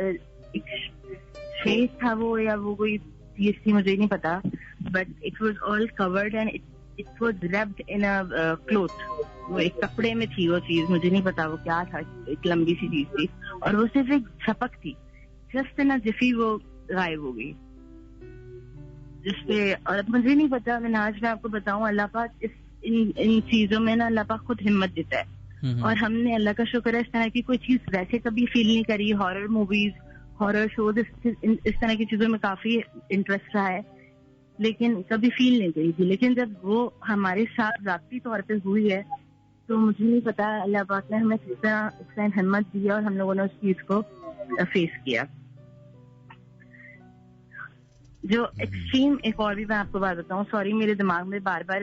فیس تھا وہ, یا وہ کوئی چیز تھی مجھے نہیں پتا, but it was all covered and it was rapid in a cloth. وہ ایک کپڑے میں تھی وہ چیز, مجھے نہیں پتا وہ کیا تھا, ایک لمبی سی چیز تھی, اور وہ صرف ایک جھپک تھی, جسٹ نا جفی وہ غائب ہو گئی جس پہ. اور اب مجھے نہیں پتا, آج میں آپ کو بتاؤں, اللہ پاک ان چیزوں میں نا اللہ پاک خود ہمت دیتا ہے, اور ہم نے اللہ کا شکر ہے اس طرح کی کوئی چیز ویسے کبھی فیل نہیں کری. ہارر موویز, ہارر شوز, اس طرح کی چیزوں میں کافی انٹرسٹ رہا ہے, لیکن کبھی فیل نہیں کری تھی. لیکن جب وہ ہمارے ساتھ ذاتی طور پہ ہوئی ہے تو مجھے نہیں پتا اللہ پاک نے ہمیں کس طرح اس ٹائم ہمت دی اور ہم لوگوں نے اس چیز کو فیس کیا. جو ایکسٹریم, ایک اور بھی میں آپ کو بات بتاؤں, سوری میرے دماغ میں بار بار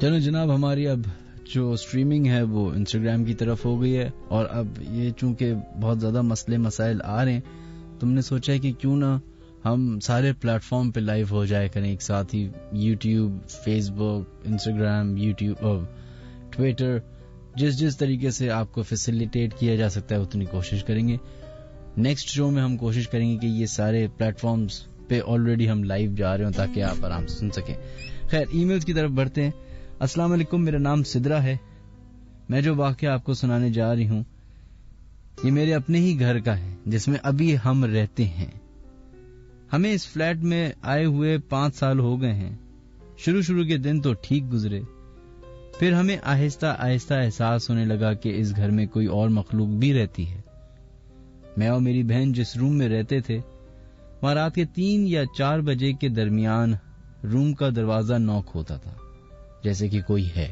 چلو جناب, ہماری اب جو اسٹریمنگ ہے وہ انسٹاگرام کی طرف ہو گئی ہے, اور اب یہ چونکہ بہت زیادہ مسئلے مسائل آ رہے ہیں, تم نے سوچا ہے کہ کیوں نہ ہم سارے پلیٹ فارم پہ لائیو ہو جائے کریں ایک ساتھ ہی, یوٹیوب, فیس بک, انسٹاگرام, یوٹیوب, ٹویٹر, جس طریقے سے آپ کو فیسیلیٹیٹ کیا جا سکتا ہے اتنی کوشش کریں گے. نیکسٹ شو میں ہم کوشش کریں گے کہ یہ سارے پلیٹ فارمز پہ آلریڈی ہم لائیو جا رہے ہوں تاکہ آپ آرام سے سن سکیں. خیر, ای میلز کی طرف بڑھتے ہیں. السلام علیکم, میرا نام سدرا ہے. میں جو واقعہ آپ کو سنانے جا رہی ہوں یہ میرے اپنے ہی گھر کا ہے جس میں ابھی ہم رہتے ہیں. ہمیں اس فلیٹ میں آئے ہوئے 5 سال ہو گئے ہیں. شروع کے دن تو ٹھیک گزرے, پھر ہمیں آہستہ آہستہ احساس ہونے لگا کہ اس گھر میں کوئی اور مخلوق بھی رہتی ہے. میں اور میری بہن جس روم میں رہتے تھے وہاں رات کے 3 یا 4 بجے کے درمیان روم کا دروازہ نوک ہوتا تھا جیسے کہ کوئی ہے.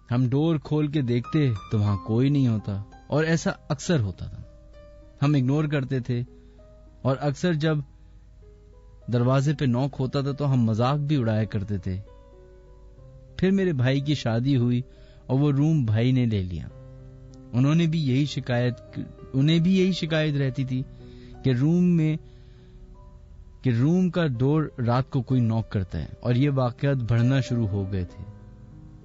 ہم ڈور کھول کے دیکھتے تو وہاں کوئی نہیں ہوتا, اور ایسا اکثر ہوتا تھا. ہم اگنور کرتے تھے, اور اکثر جب دروازے پہ نوک ہوتا تھا تو ہم مذاق بھی اڑایا کرتے تھے. پھر میرے بھائی کی شادی ہوئی اور وہ روم بھائی نے لے لیا. انہیں بھی یہی شکایت رہتی تھی کہ روم کا ڈور رات کو کوئی نوک کرتا ہے, اور یہ واقعات بڑھنا شروع ہو گئے تھے.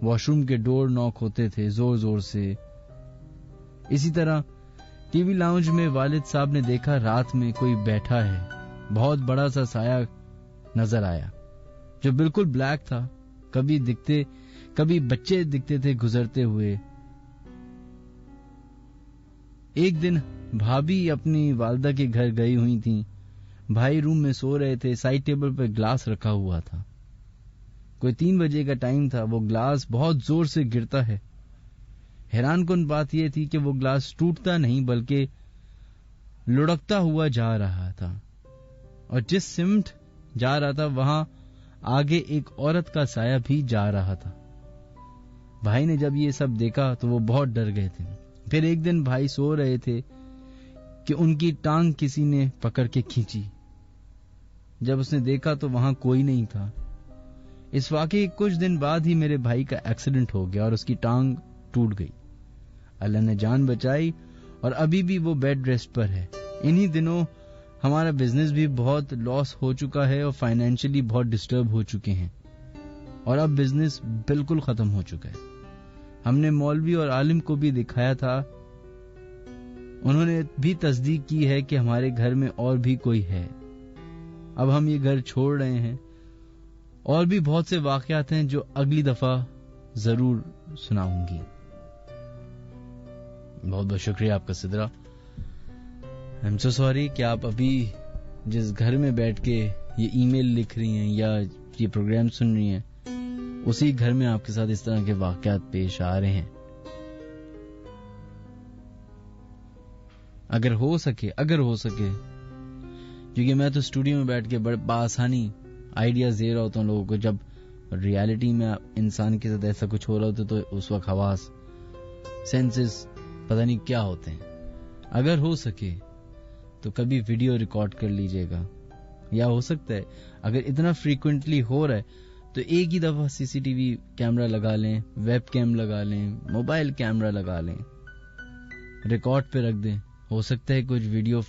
واش روم کے ڈور نوک ہوتے تھے زور سے. اسی طرح ٹی وی لاؤنج میں والد صاحب نے دیکھا رات میں کوئی بیٹھا ہے. بہت بڑا سا سایہ نظر آیا جو بالکل بلیک تھا. کبھی بچے دکھتے تھے گزرتے ہوئے. ایک دن بھابھی اپنی والدہ کے گھر گئی ہوئی تھیں. بھائی روم میں سو رہے تھے. سائڈ ٹیبل پر گلاس رکھا ہوا تھا. کوئی 3 بجے کا ٹائم تھا. وہ گلاس بہت زور سے گرتا ہے. حیران کن بات یہ تھی کہ وہ گلاس ٹوٹتا نہیں بلکہ لڑکتا ہوا جا رہا تھا, اور جس سمت جا رہا تھا وہاں آگے ایک عورت کا سایہ بھی جا رہا تھا. بھائی نے جب یہ سب دیکھا تو وہ بہت ڈر گئے تھے. پھر ایک دن بھائی سو رہے تھے کہ ان کی ٹانگ کسی نے پکڑ کے کھینچی. جب اس نے دیکھا تو وہاں کوئی نہیں تھا. اس واقعے کچھ دن بعد ہی میرے بھائی کا ایکسیڈنٹ ہو گیا اور اس کی ٹانگ ٹوٹ گئی. اللہ نے جان بچائی اور ابھی بھی وہ بیڈ ریسٹ پر ہے. انہی دنوں ہمارا بزنس بھی بہت لاس ہو چکا ہے اور فائنینشلی بہت ڈسٹرب ہو چکے ہیں, اور اب بزنس بالکل ختم ہو چکا ہے. ہم نے مولوی اور عالم کو بھی دکھایا تھا. انہوں نے بھی تصدیق کی ہے کہ ہمارے گھر میں اور بھی کوئی ہے. اب ہم یہ گھر چھوڑ رہے ہیں. اور بھی بہت سے واقعات ہیں جو اگلی دفعہ ضرور سناؤں گی. بہت بہت شکریہ آپ کا سدرا. I'm so sorry کہ آپ ابھی جس گھر میں بیٹھ کے یہ ای میل لکھ رہی ہیں یا یہ پروگرام سن رہی ہیں اسی گھر میں آپ کے ساتھ اس طرح کے واقعات پیش آ رہے ہیں. اگر ہو سکے کیونکہ میں تو اسٹوڈیو میں بیٹھ کے بڑے بآسانی آئیڈیاز دے رہا ہوتا ہوں لوگوں کو. جب ریالٹی میں انسان کے ساتھ ایسا کچھ ہو رہا ہوتا تو اس وقت حواس سینسز پتہ نہیں کیا ہوتے ہیں. اگر ہو سکے تو کبھی ویڈیو ریکارڈ کر لیجئے گا, یا ہو سکتا ہے اگر اتنا فریکوینٹلی ہو رہا ہے تو ایک ہی دفعہ سی سی ٹی وی کیمرہ لگا لیں, ویب کیم لگا لیں, موبائل کیمرہ لگا لیں, ریکارڈ پہ رکھ دیں. ہو سکتا ہے کچھ ویڈیو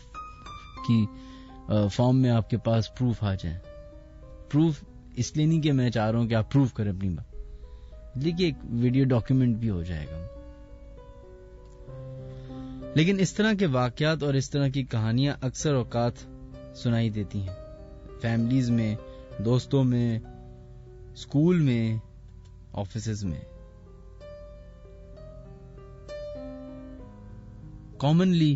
کی فارم میں آپ کے پاس پروف آ جائے. پروف اس لیے نہیں کہ میں چاہ رہا ہوں کہ آپ پروف کریں اپنی بات, لیکن ایک ویڈیو ڈاکیومنٹ بھی ہو جائے گا. لیکن اس طرح کے واقعات اور اس طرح کی کہانیاں اکثر اوقات سنائی دیتی ہیں فیملیز میں, دوستوں میں, اسکول میں, آفیسز میں. کامنلی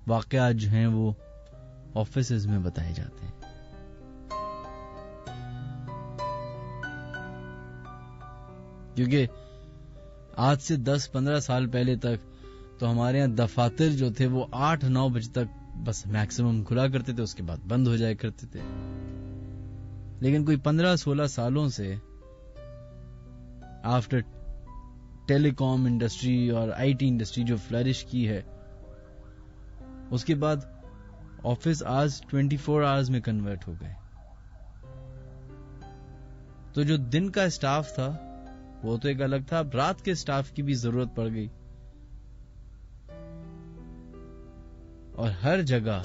واقعات جو ہیں وہ آفیسز میں بتائے جاتے ہیں. کیونکہ آج سے 10-15 سال پہلے تک تو ہمارے یہاں دفاتر جو تھے وہ 8-9 بجے تک بس میکسیمم کھلا کرتے تھے, اس کے بعد بند ہو جایا کرتے تھے. لیکن کوئی 15-16 سالوں سے آفٹر ٹیلی کام انڈسٹری اور آئی ٹی انڈسٹری جو فلرش کی ہے, اس کے بعد آفس آج 24 آورز میں کنورٹ ہو گئے. تو جو دن کا اسٹاف تھا وہ تو ایک الگ تھا، اب رات کے اسٹاف کی بھی ضرورت پڑ گئی. اور ہر جگہ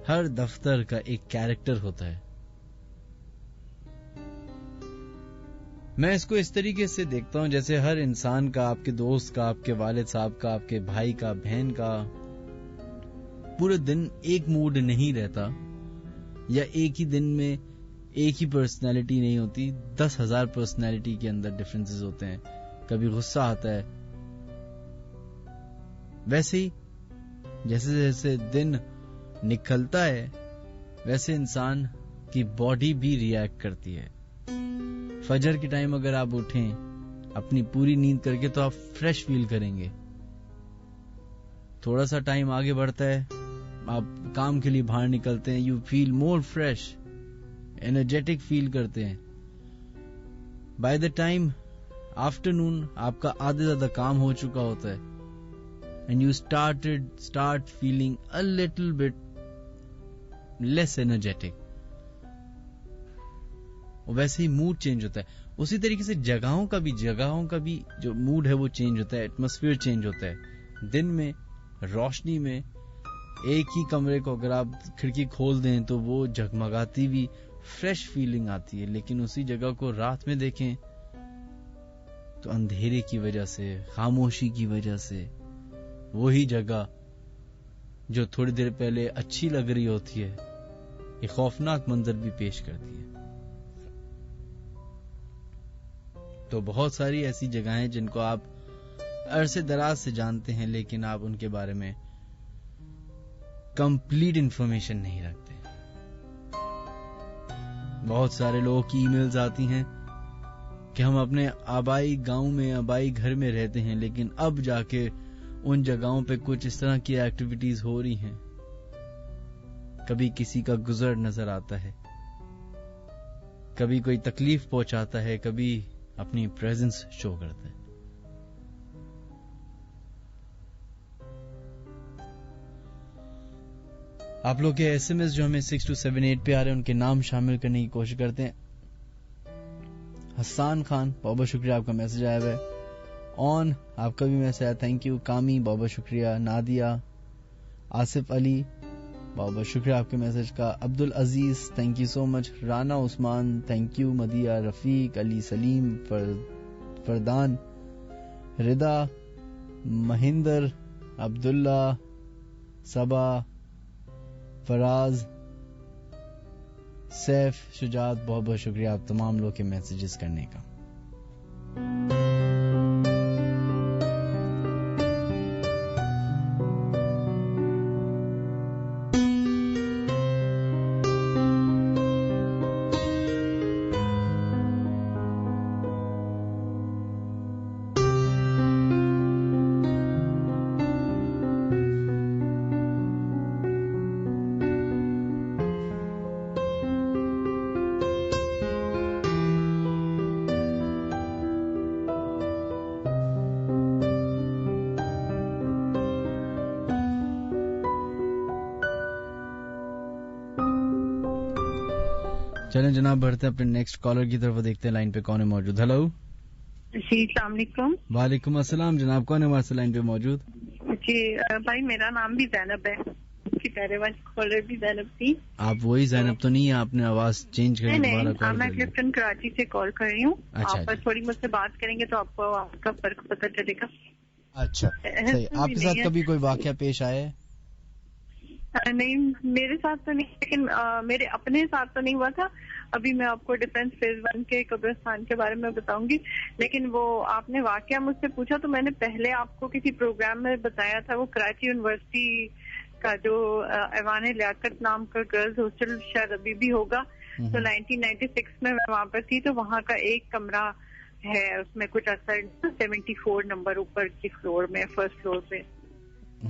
ہر دفتر کا ایک کیریکٹر ہوتا ہے. میں اس کو اس طریقے سے دیکھتا ہوں جیسے ہر انسان کا، آپ کے دوست کا، آپ کے والد صاحب کا، آپ کے بھائی کا، بہن کا، پورے دن ایک موڈ نہیں رہتا، یا ایک ہی دن میں ایک ہی پرسنالٹی نہیں ہوتی، 10,000 پرسنالٹی کے اندر ڈفرینسز ہوتے ہیں. کبھی غصہ آتا ہے. ویسے ہی جیسے جیسے دن نکلتا ہے ویسے انسان کی باڈی بھی ریئیکٹ کرتی ہے. فجر کے ٹائم اگر آپ اٹھیں اپنی پوری نیند کر کے تو آپ فریش فیل کریں گے. تھوڑا سا ٹائم آگے بڑھتا ہے، آپ کام کے لیے باہر نکلتے ہیں، you feel more fresh, energetic feel کرتے ہیں. بائی دا ٹائم آفٹرنون آپ کا آدھے زیادہ کام ہو چکا ہوتا ہے، and you start feeling a little bit less energetic. ویسے ہی موڈ چینج ہوتا ہے. اسی طریقے سے جگہوں کا بھی جو موڈ ہے وہ چینج ہوتا ہے، ایٹماسفیئر چینج ہوتا ہے. دن میں روشنی میں ایک ہی کمرے کو اگر آپ کھڑکی کھول دیں تو وہ جگمگاتی بھی فریش فیلنگ آتی ہے، لیکن اسی جگہ کو رات میں دیکھیں تو اندھیرے کی وجہ سے، خاموشی کی وجہ سے وہی جگہ جو تھوڑی دیر پہلے اچھی لگ رہی ہوتی ہے ایک خوفناک منظر بھی پیش کرتی ہے. تو بہت ساری ایسی جگہیں ہیں جن کو آپ عرصے دراز سے جانتے ہیں لیکن آپ ان کے بارے میں کمپلیٹ انفارمیشن نہیں رکھتے. بہت سارے لوگوں کی ای میلز آتی ہیں کہ ہم اپنے آبائی گاؤں میں، آبائی گھر میں رہتے ہیں، لیکن اب جا کے ان جگہوں پہ کچھ اس طرح کی ایکٹیویٹیز ہو رہی ہیں. کبھی کسی کا گزر نظر آتا ہے، کبھی کوئی تکلیف پہنچاتا ہے، کبھی اپنی پریزنس شو کرتا ہے. آپ لوگ کے ایس ایم ایس جو ہمیں 6278 پہ آ رہے ہیں ان کے نام شامل کرنے کی کوشش کرتے ہیں. حسان خان، بہت بہت شکریہ، آپ کا میسج آیا ہوا ہے. آن، آپ کا بھی میسج آیا، تھینک یو. کامی، بہت بہت شکریہ. نادیہ، آصف علی، بہت بہت شکریہ آپ کے میسج کا. Abdul Aziz, thank you so much. Rana Usman, thank you. Madiha, Rafiq, Ali Saleem, Fardan, Rida, Mahender, Abdullah, Saba, Faraz, Saif, Shujaat, بہت بہت شکریہ آپ تمام لوگ کے میسیجز کرنے کا. چلیں جناب بڑھتے ہیں اپنے نیکسٹ کالر کی طرف، دیکھتے ہیں لائن پہ کون ہے موجود. ہلو جی، السلام علیکم. وعلیکم السلام. جناب کون ہے ہمارے سے لائن پہ موجود؟ جی بھائی، میرا نام بھی زینب ہے، پہلے والی کالر بھی زینب تھی. آپ وہی زینب تو نہیں ہے؟ آپ نے آواز چینج کر نہیں، میں کلفٹن کراچی سے کال کر رہی ہوں. آپ بس تھوڑی مجھ سے بات کریں گے تو آپ کو آپ کا فرق پتہ چلے گا. اچھا صحیح. آپ کے ساتھ کبھی کوئی واقعہ پیش آیا ہے؟ نہیں، میرے ساتھ تو نہیں، لیکن میرے اپنے ساتھ تو نہیں ہوا تھا. ابھی میں آپ کو ڈیفینس فیز 1 کے قبرستان کے بارے میں بتاؤں گی، لیکن وہ آپ نے واقعہ مجھ سے پوچھا تو میں نے پہلے آپ کو کسی پروگرام میں بتایا تھا. وہ کراچی یونیورسٹی کا جو ایوان لیاقت نام کا گرلز ہاسٹل شاید ابھی بھی ہوگا. تو 1996 میں وہاں پر تھی، تو وہاں کا ایک کمرہ ہے، اس میں کچھ اثر 74 نمبر اوپر کی فلور میں، فرسٹ فلور پہ.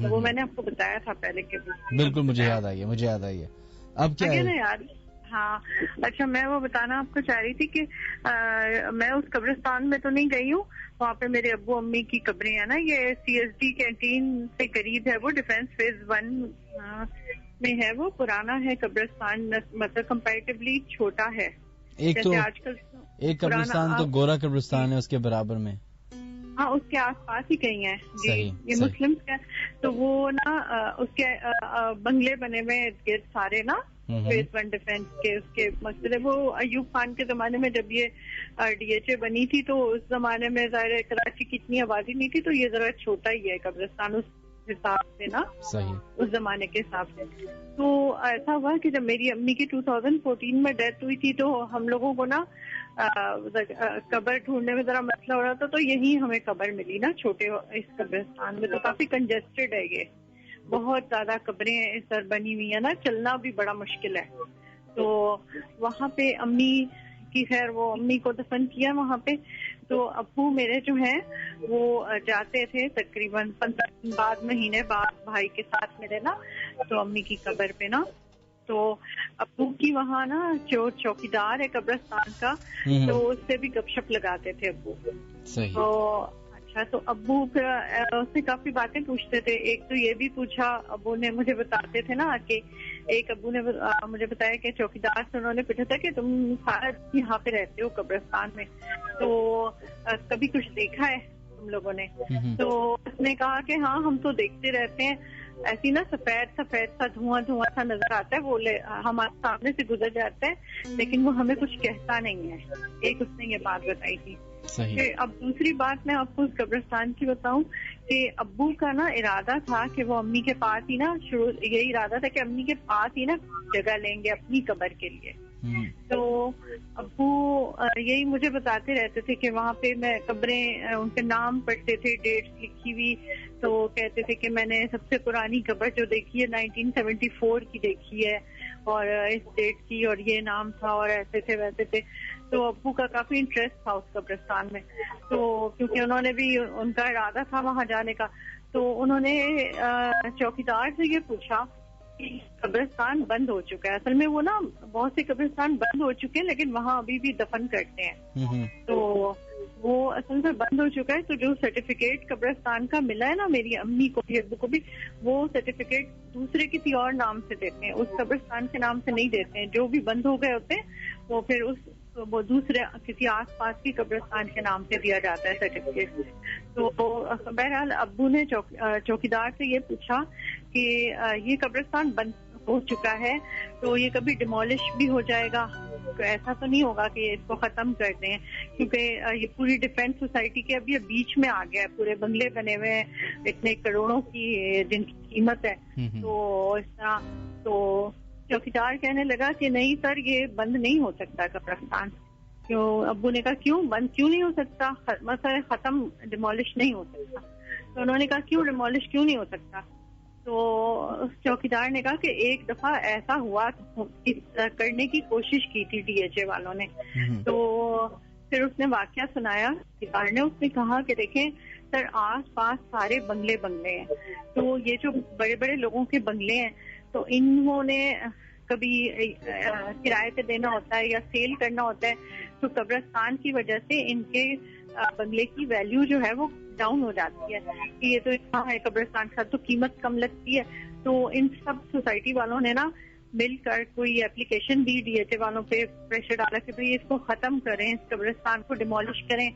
وہ میں نے آپ کو بتایا تھا پہلے کے بھی. بالکل مجھے یاد آئی ہے. اب کیا ہے نا یار؟ ہاں اچھا، میں وہ بتانا آپ کو چاہ رہی تھی کہ میں اس قبرستان میں تو نہیں گئی ہوں. وہاں پہ میرے ابو امی کی قبریں ہیں نا. یہ CSD کینٹین سے قریب ہے، وہ ڈیفینس فیز 1 میں ہے. وہ پرانا ہے قبرستان، مطلب کمپیریٹیولی چھوٹا ہے. آج کل ایک قبرستان تو گورا قبرستان ہے اس کے برابر میں. ہاں اس کے آس پاس ہی کہیں ہیں جی, یہ مسلم کا. تو وہ نا اس کے بنگلے بنے ہوئے سارے نا فیس ون ڈیفینس کے اس کے مقصد ہے. وہ ایوب خان کے زمانے میں جب یہ ڈی ایچ اے بنی تھی تو اس زمانے میں ظاہر کراچی کی اتنی آبادی نہیں تھی, تو یہ ذرا چھوٹا ہی ہے قبرستان اس حساب سے نا, اس زمانے کے حساب سے. تو ایسا ہوا کہ جب میری امی کی 2014 میں ڈیتھ ہوئی تھی تو ہم لوگوں کو نا قبر ڈھونڈنے میں ذرا مسئلہ ہو رہا تھا, تو یہی ہمیں قبر ملی نا چھوٹے اس قبرستان میں. تو کافی کنجسٹڈ ہے یہ, بہت زیادہ قبریں سر بنی ہوئی ہیں نا, چلنا بھی بڑا مشکل ہے. تو وہاں پہ امی کی خیر وہ امی کو دفن کیا وہاں پہ. تو ابو میرے جو ہیں وہ جاتے تھے تقریباً 15 دن بعد, مہینے بعد بھائی کے ساتھ میرے نا, تو امی کی قبر پہ نا. تو ابو کی وہاں نا جو چوکیدار ہے قبرستان کا, تو اس سے بھی گپ شپ لگاتے تھے ابو. تو اچھا, تو ابو اس سے کافی باتیں پوچھتے تھے. ایک تو یہ بھی پوچھا ابو نے, مجھے بتاتے تھے نا کہ ایک ابو نے مجھے بتایا کہ چوکیدار سے انہوں نے پوچھا تھا کہ تم سارا یہاں پہ رہتے ہو قبرستان میں, تو کبھی کچھ دیکھا ہے تم لوگوں نے؟ تو اس نے کہا کہ ہاں ہم تو دیکھتے رہتے ہیں, ایسی نا سفید سا دھواں سا نظر آتا ہے, وہ ہمارے سامنے سے گزر جاتا ہے لیکن وہ ہمیں کچھ کہتا نہیں ہے. ایک اس نے یہ بات بتائی تھی. اب دوسری بات میں آپ کو اس قبرستان کی بتاؤں کہ ابو کا نا ارادہ تھا کہ وہ امی کے پاس ہی نا یہی ارادہ تھا کہ امی کے پاس ہی نا جگہ لیں گے اپنی قبر کے لیے. تو ابو یہی مجھے بتاتے رہتے تھے کہ وہاں پہ میں قبریں ان کے نام پڑھتے تھے, ڈیٹس لکھی ہوئی, تو کہتے تھے کہ میں نے سب سے پرانی قبر جو دیکھی ہے 1974 کی دیکھی ہے, اور اس ڈیٹ کی, اور یہ نام تھا, اور ایسے تھے ویسے تھے. تو ابو کا کافی انٹرسٹ تھا اس قبرستان میں, تو کیونکہ انہوں نے بھی ان کا ارادہ تھا وہاں جانے کا. تو انہوں نے چوکیدار سے یہ پوچھا کہ قبرستان بند ہو چکا ہے. اصل میں وہ نا بہت سے قبرستان بند ہو چکے ہیں لیکن وہاں ابھی بھی دفن کرتے ہیں, تو وہ اصل میں بند ہو چکا ہے. تو جو سرٹیفکیٹ قبرستان کا ملا ہے نا میری امی کو بھی ابو کو بھی, وہ سرٹیفکیٹ دوسرے کسی اور نام سے دیتے ہیں, اس قبرستان کے نام سے نہیں دیتے ہیں. جو بھی بند ہو گئے ہوتے ہیں وہ پھر وہ دوسرے کسی آس پاس کی قبرستان کے نام سے دیا جاتا ہے سرٹیفکیٹ. تو بہرحال ابو نے چوکیدار سے یہ پوچھا کہ یہ قبرستان بند ہو چکا ہے تو یہ کبھی ڈیمولش بھی ہو جائے گا, تو ایسا تو نہیں ہوگا کہ اس کو ختم کر دیں, کیونکہ یہ پوری ڈیفینس سوسائٹی کے اب یہ بیچ میں آ گیا ہے, پورے بنگلے بنے ہوئے ہیں اتنے کروڑوں کی جن کی قیمت ہے. تو اس طرح تو چوکیدار کہنے لگا کہ نہیں سر یہ بند نہیں ہو سکتا قبرستان. کیوں؟ ابو نے کہا کیوں بند کیوں نہیں ہو سکتا, مسئلہ ختم, ڈیمولش نہیں ہو سکتا. تو انہوں نے کہا کیوں ڈیمولش کیوں نہیں ہو سکتا؟ تو چوکیدار نے کہا کہ ایک دفعہ ایسا ہوا کرنے کی کوشش کی تھی ڈی ایچ اے والوں نے. تو پھر اس نے واقعہ سنایا چوکیدار نے. اس نے کہا کہ دیکھیں سر آس پاس سارے بنگلے ہیں, تو یہ جو بڑے بڑے لوگوں کے بنگلے ہیں تو انہوں نے کبھی کرائے پہ دینا ہوتا ہے یا سیل کرنا ہوتا ہے, تو قبرستان کی وجہ سے ان کے بنگلے کی ویلیو جو ہے وہ ڈاؤن ہو جاتی ہے کہ یہ تو یہاں ہے قبرستان کا, تو قیمت کم لگتی ہے. تو ان سب سوسائٹی والوں نے نا مل کر کوئی اپلیکیشن دی ڈی ایچ اے والوں پہ, پریشر ڈالا کہ بھائی اس کو ختم کریں, اس قبرستان کو ڈیمولش کریں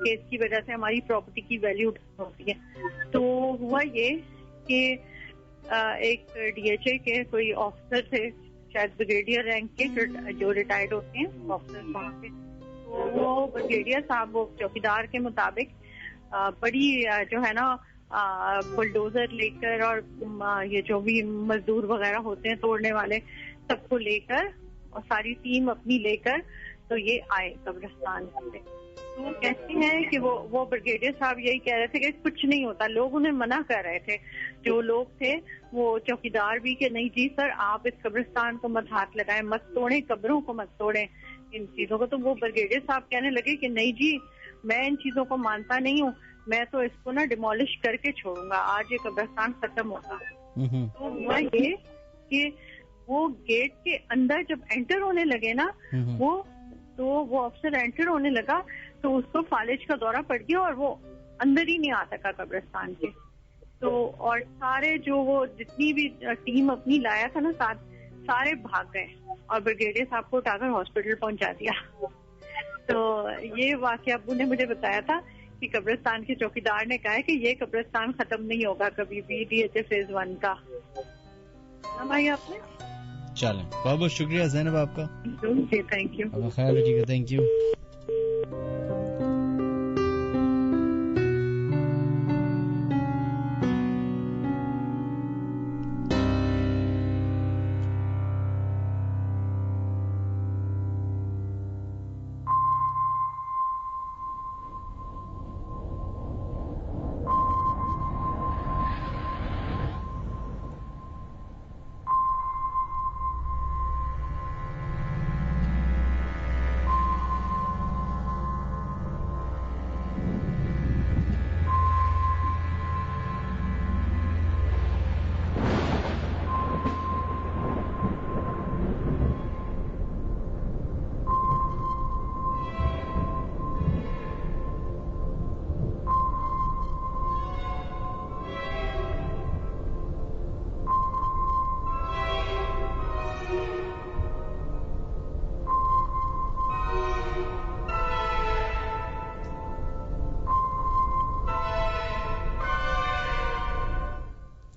کہ اس کی وجہ سے ہماری پراپرٹی کی ویلیو ہوتی ہے. تو ہوا یہ کہ ایک ڈی ایچ اے کے کوئی آفیسر تھے, شاید بریگیڈیئر رینک کے, جو ریٹائرڈ ہوتے ہیں آفیسر وہاں پہ, تو وہ بریگیڈیئر صاحب وہ چوکیدار کے مطابق بڑی جو ہے نا بلڈوزر لے کر اور یہ جو بھی مزدور وغیرہ ہوتے ہیں توڑنے والے سب کو لے کر اور ساری ٹیم اپنی لے کر تو یہ آئے قبرستان سے. تو وہ کہتے ہیں کہ وہ بریگیڈیئر صاحب یہی کہہ رہے تھے کہ کچھ نہیں ہوتا. لوگ انہیں منع کر رہے تھے, جو لوگ تھے وہ چوکیدار بھی, کہ نہیں جی سر آپ اس قبرستان کو مت ہاتھ لگائیں, مت توڑیں, قبروں کو مت توڑیں, ان چیزوں کو. تو وہ بریگیڈیئر صاحب کہنے لگے کہ نہیں جی میں ان چیزوں کو مانتا نہیں ہوں, میں تو اس کو نا ڈیمولش کر کے چھوڑوں گا, آج یہ قبرستان ختم ہوگا. تو ہوا یہ کہ وہ گیٹ کے اندر جب انٹر ہونے لگے نا وہ افسر انٹر ہونے لگا تو اس کو فالج کا دورہ پڑ گیا اور وہ اندر ہی نہیں آ سکا قبرستان کے. تو اور سارے جو وہ جتنی بھی ٹیم اپنی لایا تھا نا ساتھ, سارے بھاگ گئے اور بریگیڈیئر صاحب کو اٹھا کر ہاسپٹل پہنچا دیا. تو یہ واقعہ ابو نے مجھے بتایا تھا کہ قبرستان کے چوکیدار نے کہا ہے کہ یہ قبرستان ختم نہیں ہوگا کبھی بھی DHA فیز 1 کا. بھائی آپ نے چلیں بہت بہت شکریہ زینب آپ کا. جی تھینک یو. آپ خیال رکھیے گا. Thank you.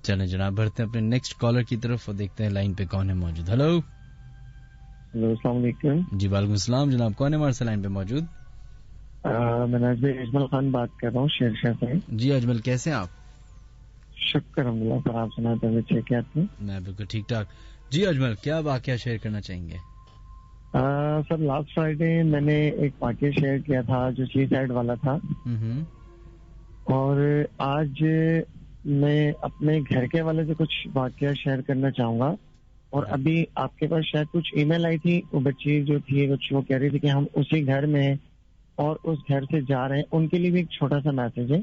چلیں جناب بڑھتے ہیں اپنے نیکسٹ کالر کی طرف اور دیکھتے ہیں لائن پہ کون ہے موجود. ہلو السلام علیکم. جی وعلیکم السلام جناب. کون ہے ہمارے سے لائن پہ موجود؟ میں اجمل خان بات کر رہا ہوں شیر شاہ سے. جی اجمل کیسے ہیں آپ؟ شکر الحمد للہ سر. آپ سناتے ہیں ٹھیک ہے آپ نے؟ میں بالکل ٹھیک ٹھاک. جی اجمل کیا واقعہ شیئر کرنا چاہیں گے؟ سر لاسٹ فرائیڈے میں نے ایک واقعہ شیئر کیا تھا جو سی سائڈ والا تھا, اور آج میں اپنے گھر کے والے سے کچھ واقعہ شیئر کرنا چاہوں گا. اور ابھی آپ کے پاس شاید کچھ ای میل آئی تھی, وہ بچی جو تھی کچھ وہ کہہ رہی تھی کہ ہم اسی گھر میں اور اس گھر سے جا رہے ہیں. ان کے لیے بھی ایک چھوٹا سا میسج ہے,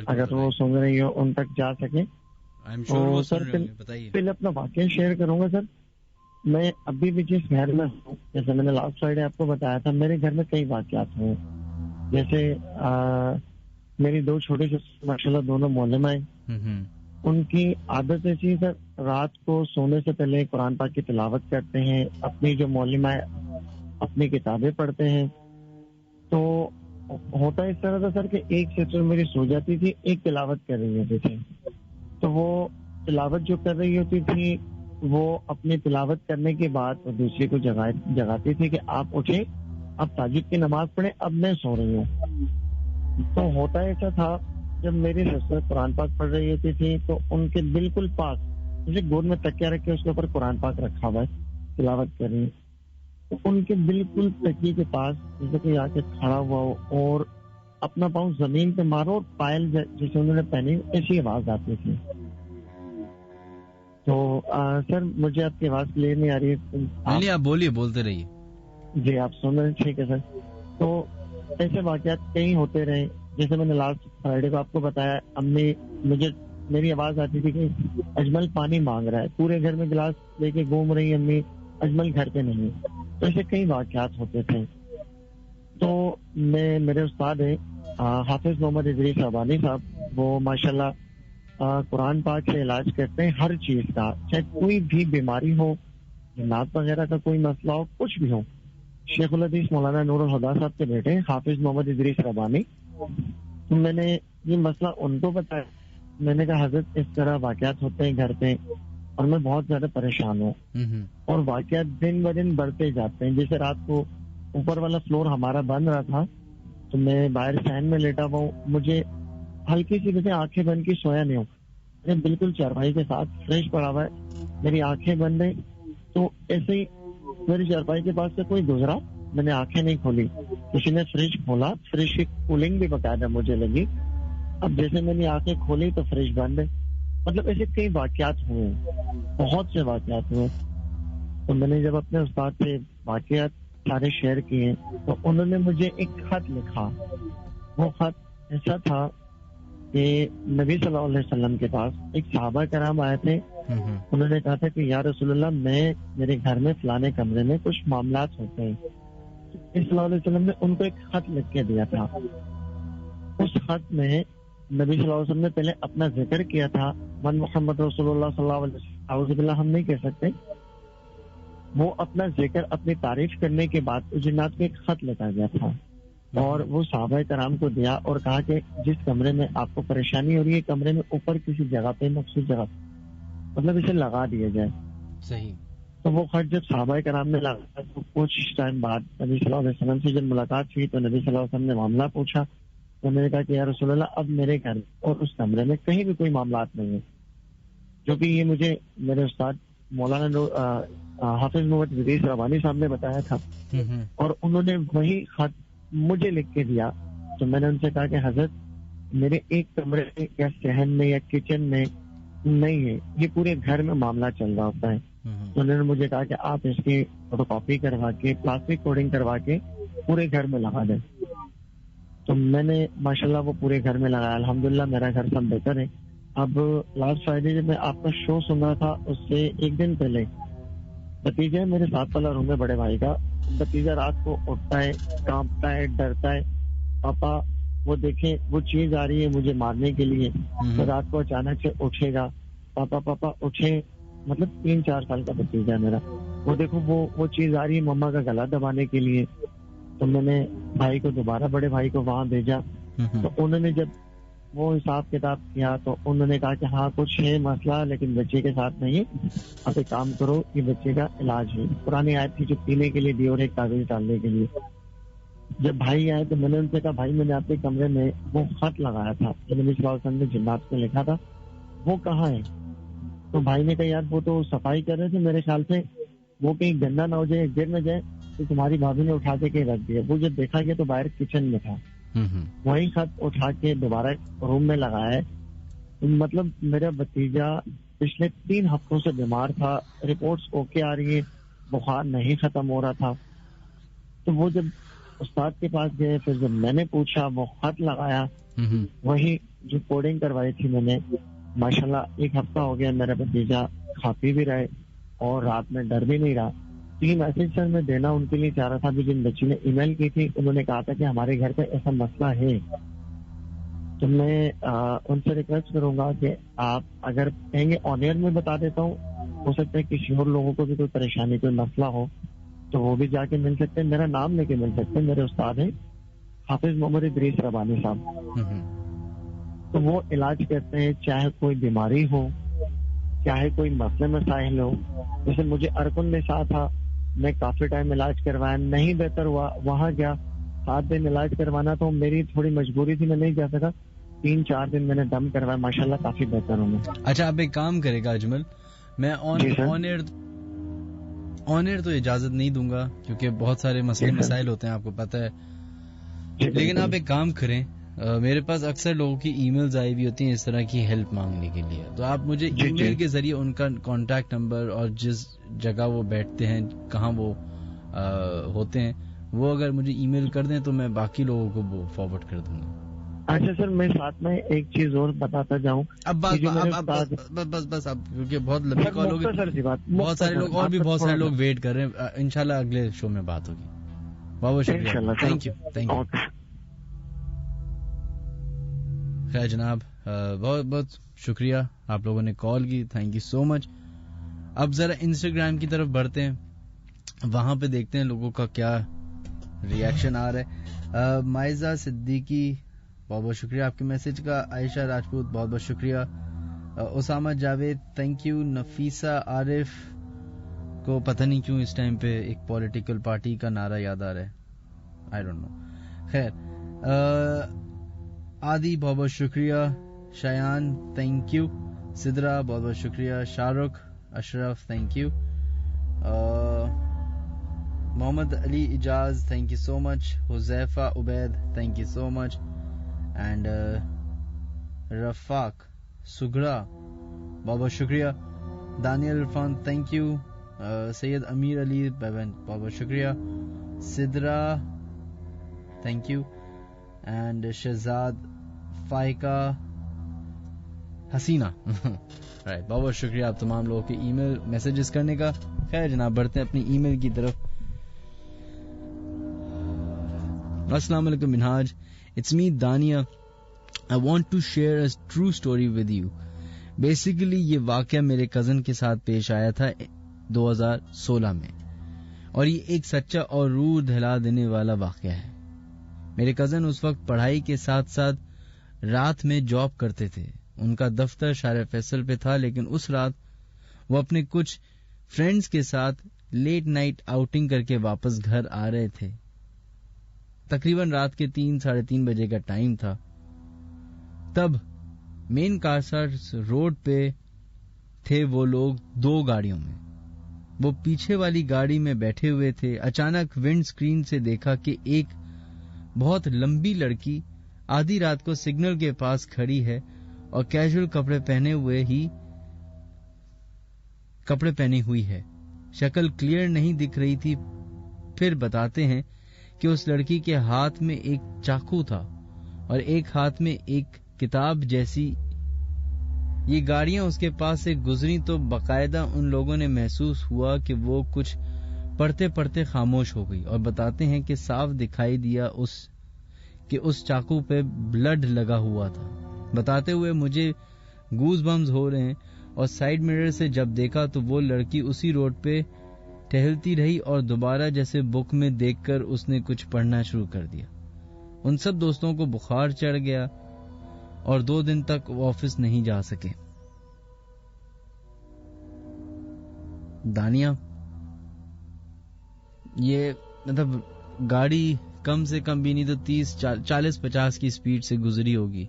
اگر وہ سن رہی ہو ان تک جا سکے. سر پہلے اپنا واقعہ شیئر کروں گا. سر میں ابھی بھی جس گھر میں ہوں, جیسے میں نے لاسٹ فرائیڈے آپ کو بتایا تھا, میرے گھر میں کئی واقعات ہوئے. جیسے میری دو چھوٹے سے ماشاء اللہ دونوں معلم ہیں. ان کی عادت ایسی سر, رات کو سونے سے پہلے قرآن پاک کی تلاوت کرتے ہیں. اپنی جو معلم ہے اپنی کتابیں پڑھتے ہیں. تو ہوتا اس طرح تھا سر کہ ایک سسٹر میری سو جاتی تھی, ایک تلاوت کر رہی ہوتی تھی. تو وہ تلاوت جو کر رہی ہوتی تھی وہ اپنی تلاوت کرنے کے بعد دوسری کو جگاتی تھی کہ آپ اٹھیں, اب تہجد کی نماز پڑھیں, اب میں سو رہی ہوں. تو ہوتا ایسا تھا جب میری سسٹر قرآن پاک پڑھ رہی ہوتی تھی تو ان کے بالکل پاس مجھے گود میں تکیہ رکھ کے اس کے اوپر قرآن پاک رکھا ہوا ہے, تلاوت کر رہی ہے. تو ان کے بالکل تکیے کے پاس جیسے کوئی آ کے کھڑا ہوا ہو اور اپنا پاؤں زمین پہ مارو اور پائل جیسے انہوں نے پہنی ایسی آواز آتی تھی. تو سر مجھے آپ کی آواز کلیئر نہیں آ رہی ہے. نہیں آپ بولیے, بولتے رہیے. جی آپ سن رہے ہیں, ٹھیک ہے سر. تو ایسے واقعات کئی ہوتے رہے. جیسے میں نے لاسٹ فرائیڈے کو آپ کو بتایا, امی میری آواز آتی تھی کہ اجمل پانی مانگ رہا ہے, پورے گھر میں گلاس لے کے گھوم رہی امی, اجمل گھر پہ نہیں. تو ایسے کئی واقعات ہوتے تھے. تو میرے استاد ہیں حافظ محمد ادریس ربانی صاحب, وہ ماشاءاللہ قرآن پاک سے علاج کرتے ہیں ہر چیز کا, چاہے کوئی بھی بیماری ہو, جنات وغیرہ کا کوئی مسئلہ ہو, کچھ بھی ہو. شیخ الحدیث مولانا نور الہدیٰ صاحب کے بیٹے حافظ محمد ادریس ربانی. میں نے یہ مسئلہ ان کو بتایا. میں نے کہا حضرت اس طرح واقعات ہوتے ہیں گھر پہ اور میں بہت زیادہ پریشان ہوں, اور واقعات دن ب دن بڑھتے جاتے ہیں. جیسے رات کو اوپر والا فلور ہمارا بن رہا تھا تو میں باہر فین میں لیٹا ہوا ہوں, مجھے ہلکی سی جیسے آنکھیں بند کی سویا نہیں ہوں, میں بالکل چارپائی کے ساتھ فریش پڑا ہوا ہے, میری آنکھیں بند ہیں. تو ایسے ہی میری چارپائی کے پاس سے کوئی گزرا, میں نے آنکھیں نہیں کھولی, کسی نے فریج کھولا, فریج کی کولنگ بھی باقاعدہ مجھے لگی. اب جیسے میں نے آنکھیں کھولی تو فریج بند ہے. مطلب ایسے کئی واقعات ہوئے, بہت سے واقعات ہوئے. تو میں نے جب اپنے استاد سے واقعات سارے شیئر کیے تو انہوں نے مجھے ایک خط لکھا. وہ خط ایسا تھا کہ نبی صلی اللہ علیہ وسلم کے پاس ایک صحابہ کرام آئے تھے. انہوں نے کہا تھا کہ یا رسول اللہ, میرے گھر میں فلانے کمرے میں کچھ معاملات ہوتے ہیں. صلی اللہ علیہ وسلم نے ان کو ایک خط لکھ کے دیا تھا. اس خط میں نبی صلی اللہ علیہ وسلم نے پہلے اپنا ذکر کیا تھا, من محمد رسول اللہ صلی اللہ علیہ وسلم. اعوذ باللہ ہم نہیں کہہ سکتے, وہ اپنا ذکر اپنی تعریف کرنے کے بعد اس جنات کو ایک خط لکھا گیا تھا اور وہ صحابہ کرام کو دیا اور کہا کہ جس کمرے میں آپ کو پریشانی ہو رہی ہے کمرے میں اوپر کسی جگہ پہ مخصوص جگہ مطلب اسے لگا دیا جائے. صحیح. تو وہ خط جب صحابہ کرام نے لگایا تو کچھ ٹائم بعد نبی صلی اللہ علیہ وسلم سے جب ملاقات ہوئی تو نبی صلی اللہ علیہ وسلم نے معاملہ پوچھا تو میں نے کہا کہ یا رسول اللہ اب میرے گھر اور اس کمرے میں کہیں بھی کوئی معاملات نہیں ہے. جو کہ یہ مجھے میرے استاد مولانا حافظ محمد ادریس ربانی صاحب نے بتایا تھا اور انہوں نے وہی خط مجھے لکھ کے دیا. تو میں نے ان سے کہا کہ حضرت میرے ایک کمرے میں یا صحن میں یا کچن میں نہیں ہے, یہ پورے گھر میں معاملہ چل رہا ہوتا ہے. تو انہوں نے مجھے کہا کہ آپ اس کی فوٹو کاپی کروا کے پلاسٹک کوڈنگ کروا کے پورے گھر میں لگا دیں. تو میں نے ماشاءاللہ وہ پورے گھر میں لگایا. الحمدللہ میرا گھر سب بہتر ہے. اب لاسٹ فرائیڈے جب میں آپ کا شو سن رہا تھا اس سے ایک دن پہلے بھتیجا میرے ساتھ والا روم ہے بڑے بھائی کا, بھتیجا رات کو اٹھتا ہے, کانپتا ہے, ڈرتا ہے, پاپا وہ دیکھیں وہ چیز آ رہی ہے مجھے مارنے کے لیے. تو رات کو اچانک سے اٹھے گا, پاپا پاپا اٹھے, مطلب 3-4 سال کا بھتیجا ہے میرا. وہ دیکھو وہ چیز آ رہی ہے مما کا گلا دبانے کے لیے. تو میں نے بھائی کو دوبارہ بڑے بھائی کو وہاں بھیجا. تو انہوں نے جب وہ حساب کتاب کیا تو انہوں نے کہا کہ ہاں کچھ ہے مسئلہ لیکن بچے کے ساتھ نہیں, آپ ایک کام کرو یہ بچے کا علاج ہے. پرانی آیت تھی جو پینے کے لیے دی اور ایک کاغذ ڈالنے کے لیے. جب بھائی آئے تو میں نے ان سے کہا بھائی میں نے آپ کے کمرے میں وہ خط لگایا تھا جو نبی صلی اللہ علیہ وسلم نے جنات کو لکھا تھا وہ کہاں ہے؟ تو بھائی نے کہا یار وہ تو صفائی کر رہے تھے میرے خیال سے وہ کہیں گندا نہ ہو جائے گر نہ جائے تو تمہاری بھابھی نے اٹھا کے کہیں رکھ دیا. وہ جب دیکھا گیا تو باہر کچن میں تھا. وہی خط اٹھا کے دوبارہ روم میں لگایا ہے. مطلب میرا بھتیجا پچھلے 3 ہفتوں سے بیمار تھا, رپورٹس اوکے آ رہی ہے, بخار نہیں ختم ہو رہا تھا. تو وہ جب استاد کے پاس گئے پھر جب میں نے پوچھا وہ خط لگایا وہی جو کوڈنگ کروائی تھی میں نے, ماشاءاللہ 1 ہفتہ ہو گیا میرا بھتیجا کھا پی بھی رہے اور رات میں ڈر بھی نہیں رہا. 3 میسج سر میں دینا ان کے لیے چاہ رہا تھا. جن بچی نے ای میل کی تھی انہوں نے کہا تھا کہ ہمارے گھر پہ ایسا مسئلہ ہے. تو میں ان سے ریکویسٹ کروں گا کہ آپ اگر کہیں گے آن ایئر میں بتا دیتا ہوں, ہو سکتا ہے کسی اور لوگوں کو بھی کوئی پریشانی کوئی مسئلہ ہو تو وہ بھی جا کے مل سکتے ہیں. میرا نام لے کے مل سکتے ہیں. میرے استاد ہیں حافظ محمد ادریس ربانی صاحب. تو وہ علاج کرتے ہیں چاہے کوئی بیماری ہو چاہے کوئی مسئلے مسائل ہو. جیسے مجھے ارکن نساء تھا, میں کافی ٹائم علاج کروایا نہیں بہتر ہوا, وہاں گیا 7 دن علاج کروانا تو میری تھوڑی مجبوری تھی میں نہیں جا سکا. 3-4 دن میں نے دم کروایا ماشاءاللہ کافی بہتر ہوں. اچھا آپ ایک کام کرے گا اجمل, میں آن ایئر تو اجازت نہیں دوں گا کیونکہ بہت سارے مسئلے مسائل ہوتے ہیں آپ کو پتہ ہے. لیکن آپ ایک کام کریں, میرے پاس اکثر لوگوں کی ای میلز آئی ہوئی ہوتی ہیں اس طرح کی ہیلپ مانگنے کے لیے. تو آپ مجھے ای میل کے ذریعے ان کا کانٹیکٹ نمبر اور جس جگہ وہ بیٹھتے ہیں کہاں وہ ہوتے ہیں وہ اگر مجھے ای میل کر دیں تو میں باقی لوگوں کو وہ فارورڈ کر دوں گا. اچھا سر میں ساتھ میں ایک چیز اور بتاتا جاؤں. اب بس اب کیونکہ بہت لمبی کال ہوگی, بہت سارے لوگ اور بھی بہت سارے لوگ ویٹ کر رہے ہیں. انشاءاللہ اگلے شو میں بات ہوگی. بہت شکریہ, تھینک یو. خیر جناب, بہت بہت شکریہ آپ لوگوں نے کال کی, تھینک یو سو مچ. اب ذرا انسٹاگرام کی طرف بڑھتے ہیں, وہاں پہ دیکھتے ہیں لوگوں کا کیا ریئیکشن آ رہا ہے. مائزہ صدیقی بہت بہت شکریہ آپ کے میسج کا. عائشہ راجپوت بہت بہت شکریہ. Usama Javed thank you. نفیسہ عارف کو پتہ نہیں کیوں اس ٹائم پہ ایک پولیٹیکل پارٹی کا نعرہ یاد آ رہا ہے, آئی ڈونٹ نو. خیر, آدی بہت بہت شکریہ. شایان تھینک یو. سدرا بہت بہت شکریہ. Shah Rukh Ashraf thank you. Muhammad Ali Ijaz thank you so much. Huzaifa Ubaid thank you so much. And Rafaq Sagra بہت بہت شکریہ. Daniyal Irfan thank you. سید امیر علی بہت بہت شکریہ. Sidra thank you. And Shahzad Faiqa Haseena بہت بہت شکریہ آپ تمام لوگوں کے ای میل میسیجز کرنے کا. خیر جناب بڑھتے ہیں اپنی ای میل کی طرف. السلام علیکم Minhaj, it's me Dania. I want to share a true story with you. Basically یہ واقعہ میرے کزن کے ساتھ پیش آیا تھا 2016 میں. اور یہ ایک سچا اور روح دہلا دینے والا واقعہ ہے. میرے کزن اس وقت پڑھائی کے ساتھ ساتھ رات میں جاب کرتے تھے. ان کا دفتر شارع فیصل پہ تھا، لیکن اس رات وہ اپنے کچھ فرینڈز کے ساتھ لیٹ نائٹ آؤٹنگ کر کے واپس گھر آ رہے تھے. تقریباً رات کے 3-3:30 بجے کا ٹائم تھا. تب مین کارساز روڈ پہ تھے وہ لوگ 2 گاڑیوں میں. وہ پیچھے والی گاڑی میں بیٹھے ہوئے تھے. اچانک ونڈ سکرین سے دیکھا کہ ایک بہت لمبی لڑکی آدھی رات کو سگنل کے پاس کھڑی ہے اور کیجول کپڑے پہنے ہوئی ہے. شکل کلیئر نہیں دکھ رہی تھی. پھر بتاتے ہیں کہ اس لڑکی کے ہاتھ میں ایک چاقو تھا اور ایک ہاتھ میں ایک کتاب جیسی. یہ گاڑیاں اس کے پاس سے گزری تو باقاعدہ ان لوگوں نے محسوس ہوا کہ وہ کچھ پڑھتے پڑھتے خاموش ہو گئی. اور بتاتے ہیں کہ صاف دکھائی دیا کہ اس چاقو پہ بلڈ لگا ہوا تھا. بتاتے ہوئے مجھے گوز بمز ہو رہے ہیں. اور سائیڈ مرر سے جب دیکھا تو وہ لڑکی اسی روڈ پہ ٹہلتی رہی اور دوبارہ جیسے بک میں دیکھ کر اس نے کچھ پڑھنا شروع کر دیا. ان سب دوستوں کو بخار چڑھ گیا اور 2 دن تک وہ آفس نہیں جا سکے. دانیہ، یہ مطلب گاڑی کم سے کم بھی نہیں تو 30-40-50 کی سپیڈ سے گزری ہوگی.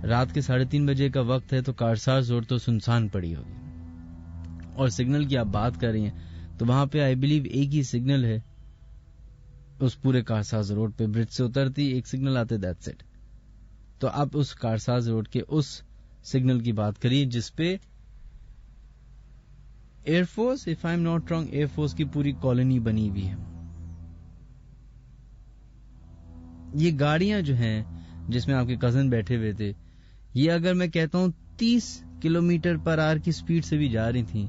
رات کے 3:30 بجے کا وقت ہے تو کارساز روڈ تو سنسان پڑی ہوگی. اور سگنل کی آپ بات کر رہی ہیں تو وہاں پہ آئی بلیو ایک ہی سگنل ہے اس پورے کارساز روڈ پہ. برج سے اترتی ایک سگنل آتے، دیٹس اٹ. تو آپ اس کارساز روڈ کے اس سگنل کی بات کریے جس پہ air force, if I am not wrong, air force کی پوری کالونی بنی ہوئی ہے. یہ گاڑیاں جو ہیں جس میں آپ کے کزن بیٹھے ہوئے تھے، یہ اگر میں کہتا ہوں 30 کلومیٹر پر آور کی سپیڈ سے بھی جا رہی تھیں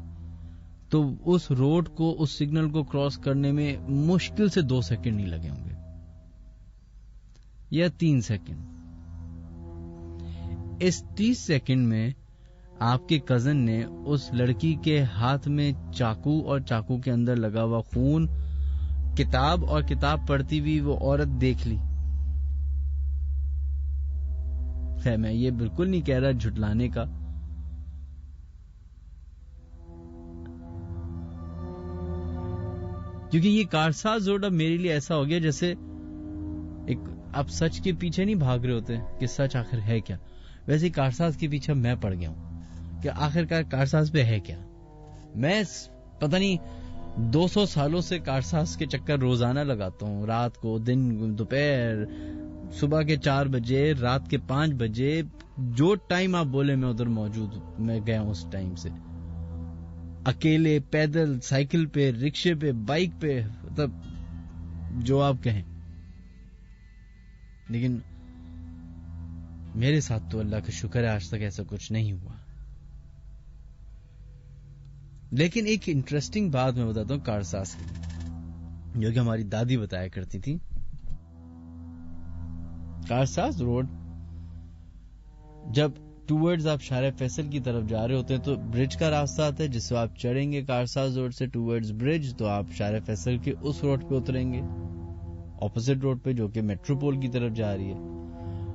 تو اس روڈ کو، اس سگنل کو کراس کرنے میں مشکل سے 2 سیکنڈ نہیں لگے ہوں گے یا 3 سیکنڈ. اس 30 سیکنڈ میں آپ کے کزن نے اس لڑکی کے ہاتھ میں چاقو اور چاقو کے اندر لگا ہوا خون، کتاب اور کتاب پڑھتی ہوئی وہ عورت دیکھ لی. خیر، میں یہ بالکل نہیں کہہ رہا جھٹلانے کا، کیونکہ یہ کارساز روڈ اب میرے لیے ایسا ہو گیا جیسے ایک آپ سچ کے پیچھے نہیں بھاگ رہے ہوتے کہ سچ آخر ہے کیا، ویسے ہی کارساز کے پیچھے میں پڑ گیا ہوں کہ آخر کارساز پہ ہے کیا. میں پتہ نہیں 200 سالوں سے کارساز کے چکر روزانہ لگاتا ہوں، رات کو، دن، دوپہر، صبح کے 4 بجے، رات کے 5 بجے، جو ٹائم آپ بولے میں ادھر موجود ہوں. میں گیا ہوں اس ٹائم سے، اکیلے، پیدل، سائیکل پہ، رکشے پہ، بائک پہ، مطلب جو آپ کہیں. لیکن میرے ساتھ تو اللہ کا شکر ہے آج تک ایسا کچھ نہیں ہوا. لیکن ایک انٹرسٹنگ بات میں بتاتا ہوں کارساز کی، جو کہ ہماری دادی بتایا کرتی تھی. کارساز روڈ جب ٹورڈز آپ شارع فیصل کی طرف جا رہے ہوتے ہیں تو برج کا راستہ آتا ہے جس سے آپ چڑھیں گے کارساز روڈ سے ٹورڈز برج، تو آپ شارع فیصل کے اس روڈ پہ اتریں گے، اپوزٹ روڈ پہ، جو کہ میٹروپول کی طرف جا رہی ہے.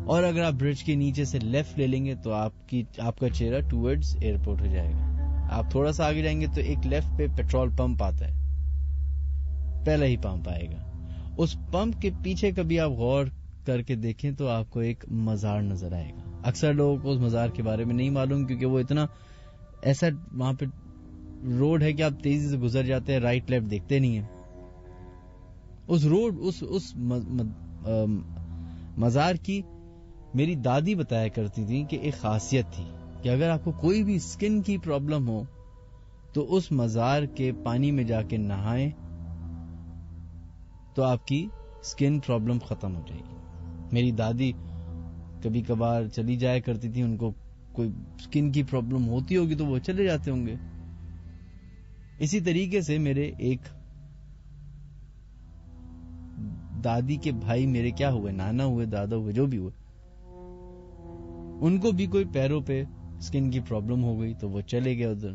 اور اگر آپ برج کے نیچے سے لیفٹ لے لیں گے تو آپ کا چہرہ ٹورڈز ایئرپورٹ ہو جائے گا. آپ تھوڑا سا آگے جائیں گے تو ایک لیفٹ پہ پیٹرول پمپ آتا ہے، پہلا ہی پمپ آئے گا. اس پمپ کے پیچھے کبھی آپ غور کر کے دیکھیں تو آپ کو ایک مزار نظر آئے گا. اکثر لوگوں کو اس مزار کے بارے میں نہیں معلوم کیونکہ وہ اتنا ایسا وہاں پہ روڈ ہے کہ آپ تیزی سے گزر جاتے ہیں، رائٹ لیفٹ دیکھتے نہیں ہیں. اس روڈ اس مزار کی میری دادی بتایا کرتی تھی کہ ایک خاصیت تھی کہ اگر آپ کو کوئی بھی سکن کی پرابلم ہو تو اس مزار کے پانی میں جا کے نہائیں تو آپ کی سکن پرابلم ختم ہو جائے گی. میری دادی کبھی کبھار چلی جایا کرتی تھی، ان کو کوئی سکن کی پرابلم ہوتی ہوگی تو وہ چلے جاتے ہوں گے. اسی طریقے سے میرے ایک دادی کے بھائی میرے کیا ہوئے، نانا ہوئے، دادا ہوئے، جو بھی ہوئے، ان کو بھی کوئی پیروں پہ سکن کی پرابلم ہو گئی تو وہ چلے گئے ادھر.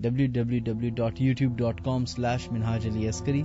www.youtube.com/minhaj-ali-askari,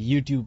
YouTube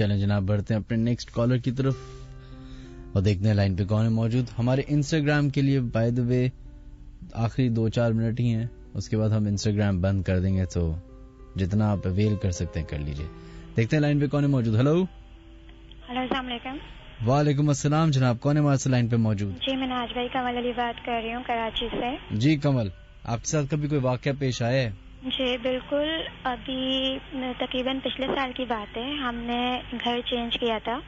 چلیں جناب بڑھتے ہیں اپنے نیکسٹ کالر کی طرف اور دیکھتے ہیں لائن پہ کون ہے موجود. ہمارے انسٹاگرام کے لیے بائی دا وے آخری 2-4 منٹ ہی ہیں, اس کے بعد ہم انسٹاگرام بند کر دیں گے, تو جتنا آپ اویل کر سکتے ہیں کر لیجئے. دیکھتے ہیں لائن پہ کون ہے موجود. ہلو السلام علیکم. وعلیکم السلام جناب, کون ہے ہمارے سے لائن پہ موجود؟ جی میں ناز بھائی کمل علی بات کر رہی ہوں کراچی سے. جی کمل, آپ کے ساتھ کبھی کوئی واقعہ پیش آیا ہے؟ جی بالکل, ابھی تقریباً پچھلے سال کی بات ہے, ہم نے گھر چینج کیا تھا.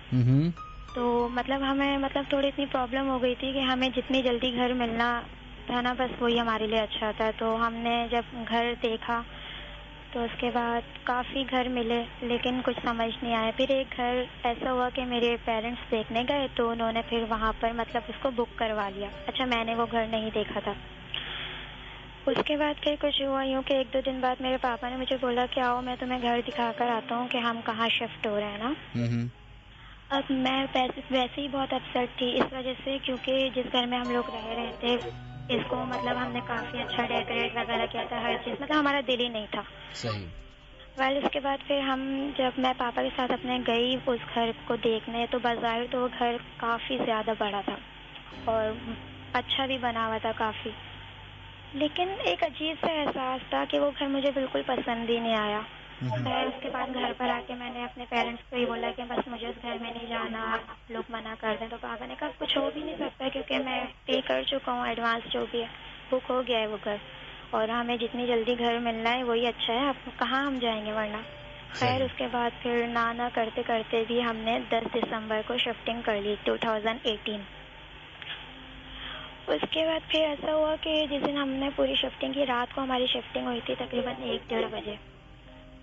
تو مطلب ہمیں تھوڑی اتنی پرابلم ہو گئی تھی کہ ہمیں جتنی جلدی گھر ملنا تھا نا, بس وہی ہمارے لیے اچھا تھا. تو ہم نے جب گھر دیکھا تو اس کے بعد کافی گھر ملے لیکن کچھ سمجھ نہیں آیا. پھر ایک گھر ایسا ہوا کہ میرے پیرنٹس دیکھنے گئے تو انہوں نے پھر وہاں پر اس کو بک کروا لیا. اچھا میں نے وہ گھر نہیں دیکھا تھا. اس کے بعد پھر کچھ ہوا یوں کہ 1-2 دن بعد میرے پاپا نے مجھے بولا کہ آؤ میں تمہیں گھر دکھا کر آتا ہوں کہ ہم کہاں شفٹ ہو رہے ہیں نا. اب میں ویسے ہی بہت اپسیٹ تھی اس وجہ سے, کیونکہ جس گھر میں ہم لوگ رہ رہے تھے اس کو ہم نے کافی اچھا ڈیکوریٹ وغیرہ کیا تھا, ہر چیز ہمارا دل ہی نہیں تھا. صحیح. اس کے بعد پھر جب میں پاپا کے ساتھ اپنے گئی اس گھر کو دیکھنے, تو بظاہر تو وہ گھر کافی زیادہ بڑا تھا اور اچھا بھی بنا ہوا تھا کافی, لیکن ایک عجیب سا احساس تھا کہ وہ گھر مجھے بالکل پسند ہی نہیں آیا. اس کے بعد گھر پر آ کے میں نے اپنے پیرنٹس کو ہی بولا کہ بس مجھے اس گھر میں نہیں جانا, آپ لوگ منع کر دیں. تو پاپا نے کہا کچھ ہو بھی نہیں سکتا کیونکہ میں پے کر چکا ہوں ایڈوانس, جو بھی ہے بک ہو گیا ہے وہ گھر, اور ہمیں جتنی جلدی گھر ملنا ہے وہی اچھا ہے, آپ کہاں ہم جائیں گے ورنہ. خیر اس کے بعد پھر نہ کرتے کرتے بھی ہم نے 10 دسمبر کو شفٹنگ کر لی 2018. اس کے بعد پھر ایسا ہوا کہ جس دن ہم نے پوری شفٹنگ کی, رات کو ہماری شفٹنگ ہوئی تھی تقریباً 1-1:30 بجے.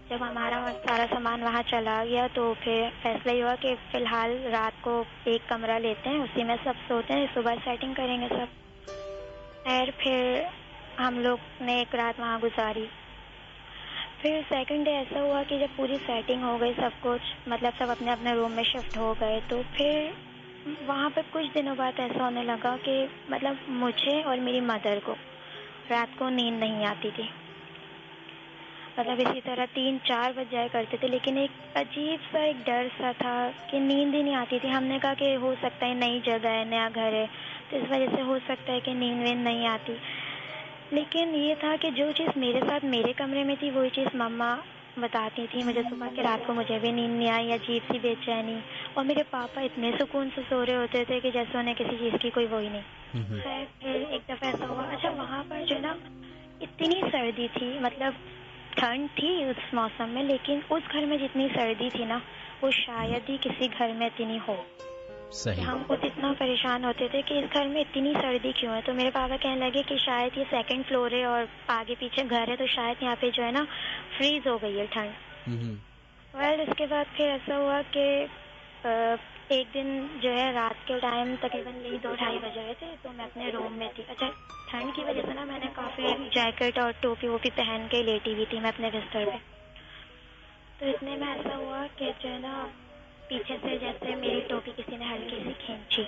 جب ہمارا سارا سامان وہاں چلا گیا تو پھر فیصلہ یہ ہوا کہ فی الحال رات کو ایک کمرہ لیتے ہیں, اسی میں سب سوتے ہیں, صبح سیٹنگ کریں گے سب. خیر پھر ہم لوگ نے ایک رات وہاں گزاری. پھر سیکنڈ ڈے ایسا ہوا کہ جب پوری سیٹنگ ہو گئی, سب کچھ سب اپنے اپنے روم میں شفٹ ہو گئے, تو پھر وہاں پہ کچھ دنوں بعد ایسا ہونے لگا کہ مجھے اور میری مدر کو رات کو نیند نہیں آتی تھی. اسی طرح 3-4 بج جایا کرتے تھے, لیکن ایک عجیب سا ایک ڈر سا تھا کہ نیند ہی نہیں آتی تھی. ہم نے کہا کہ ہو سکتا ہے نئی جگہ ہے, نیا گھر ہے, تو اس وجہ سے ہو سکتا ہے کہ نیند نہیں آتی. لیکن یہ تھا کہ جو چیز میرے ساتھ میرے کمرے میں تھی وہی چیز مما بتاتی تھی مجھے صبح کہ رات کو مجھے بھی نیند نہیں آئی, عجیب سی بے چینی. اور میرے پاپا اتنے سکون سے سو رہے ہوتے تھے کہ جیسے انہیں کسی چیز کی کوئی وہی نہیں. خیر پھر ایک دفعہ ایسا ہوا, اچھا وہاں پر جو نا اتنی سردی تھی, ٹھنڈ تھی اس موسم میں, لیکن اس گھر میں جتنی سردی تھی نا وہ شاید ہی کسی گھر میں اتنی ہو. صحیح. ہم خود اتنا پریشان ہوتے تھے کہ اس گھر میں اتنی سردی کیوں ہے. تو میرے پاپا کہنے لگے کہ شاید یہ 2nd فلور ہے اور آگے پیچھے گھر ہے, تو شاید یہاں پہ جو ہے نا فریز ہو گئی ہے ٹھنڈ. اس کے بعد پھر ایسا ہوا کہ ایک دن جو ہے رات کے ٹائم تقریباً 2-2:30 بج رہے تھے, تو میں اپنے روم میں تھی. اچھا ٹھنڈ کی وجہ سے نا میں نے کافی جیکٹ اور ٹوپی ووپی پہن کے لیٹی ہوئی تھی میں اپنے بستر پہ. تو اتنے میں ایسا ہوا کہ جو ہے نا پیچھے سے جیسے میری ٹوپی کسی نے ہلکی سی کھینچی.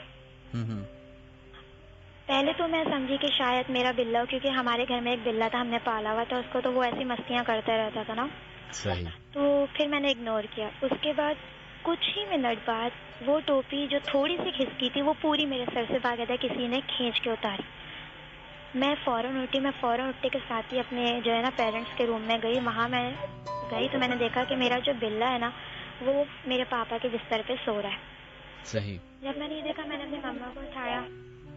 پہلے تو میں سمجھی کہ شاید میرا بلا, کیونکہ ہمارے گھر میں ایک بلا تھا, ہم نے پالا ہوا تھا اس کو, تو وہ ایسی مستیاں کرتا رہتا تھا نا. صحیح. تو پھر میں نے اگنور کیا. اس کے بعد کچھ ہی منٹ بعد وہ ٹوپی جو تھوڑی سی کھسکی تھی وہ پوری میرے سر سے باقاعدہ کسی نے کھینچ کے اتاری. میں فوراً اٹھتے کے ساتھ ہی اپنے جو ہے نا پیرنٹس کے روم میں گئی. وہاں میں گئی تو میں نے دیکھا کہ میرا جو بلا ہے نا وہ میرے پاپا کے بستر پہ سو رہا ہے. صحیح. جب میں نے یہ دیکھا میں نے اپنی مما کو اٹھایا.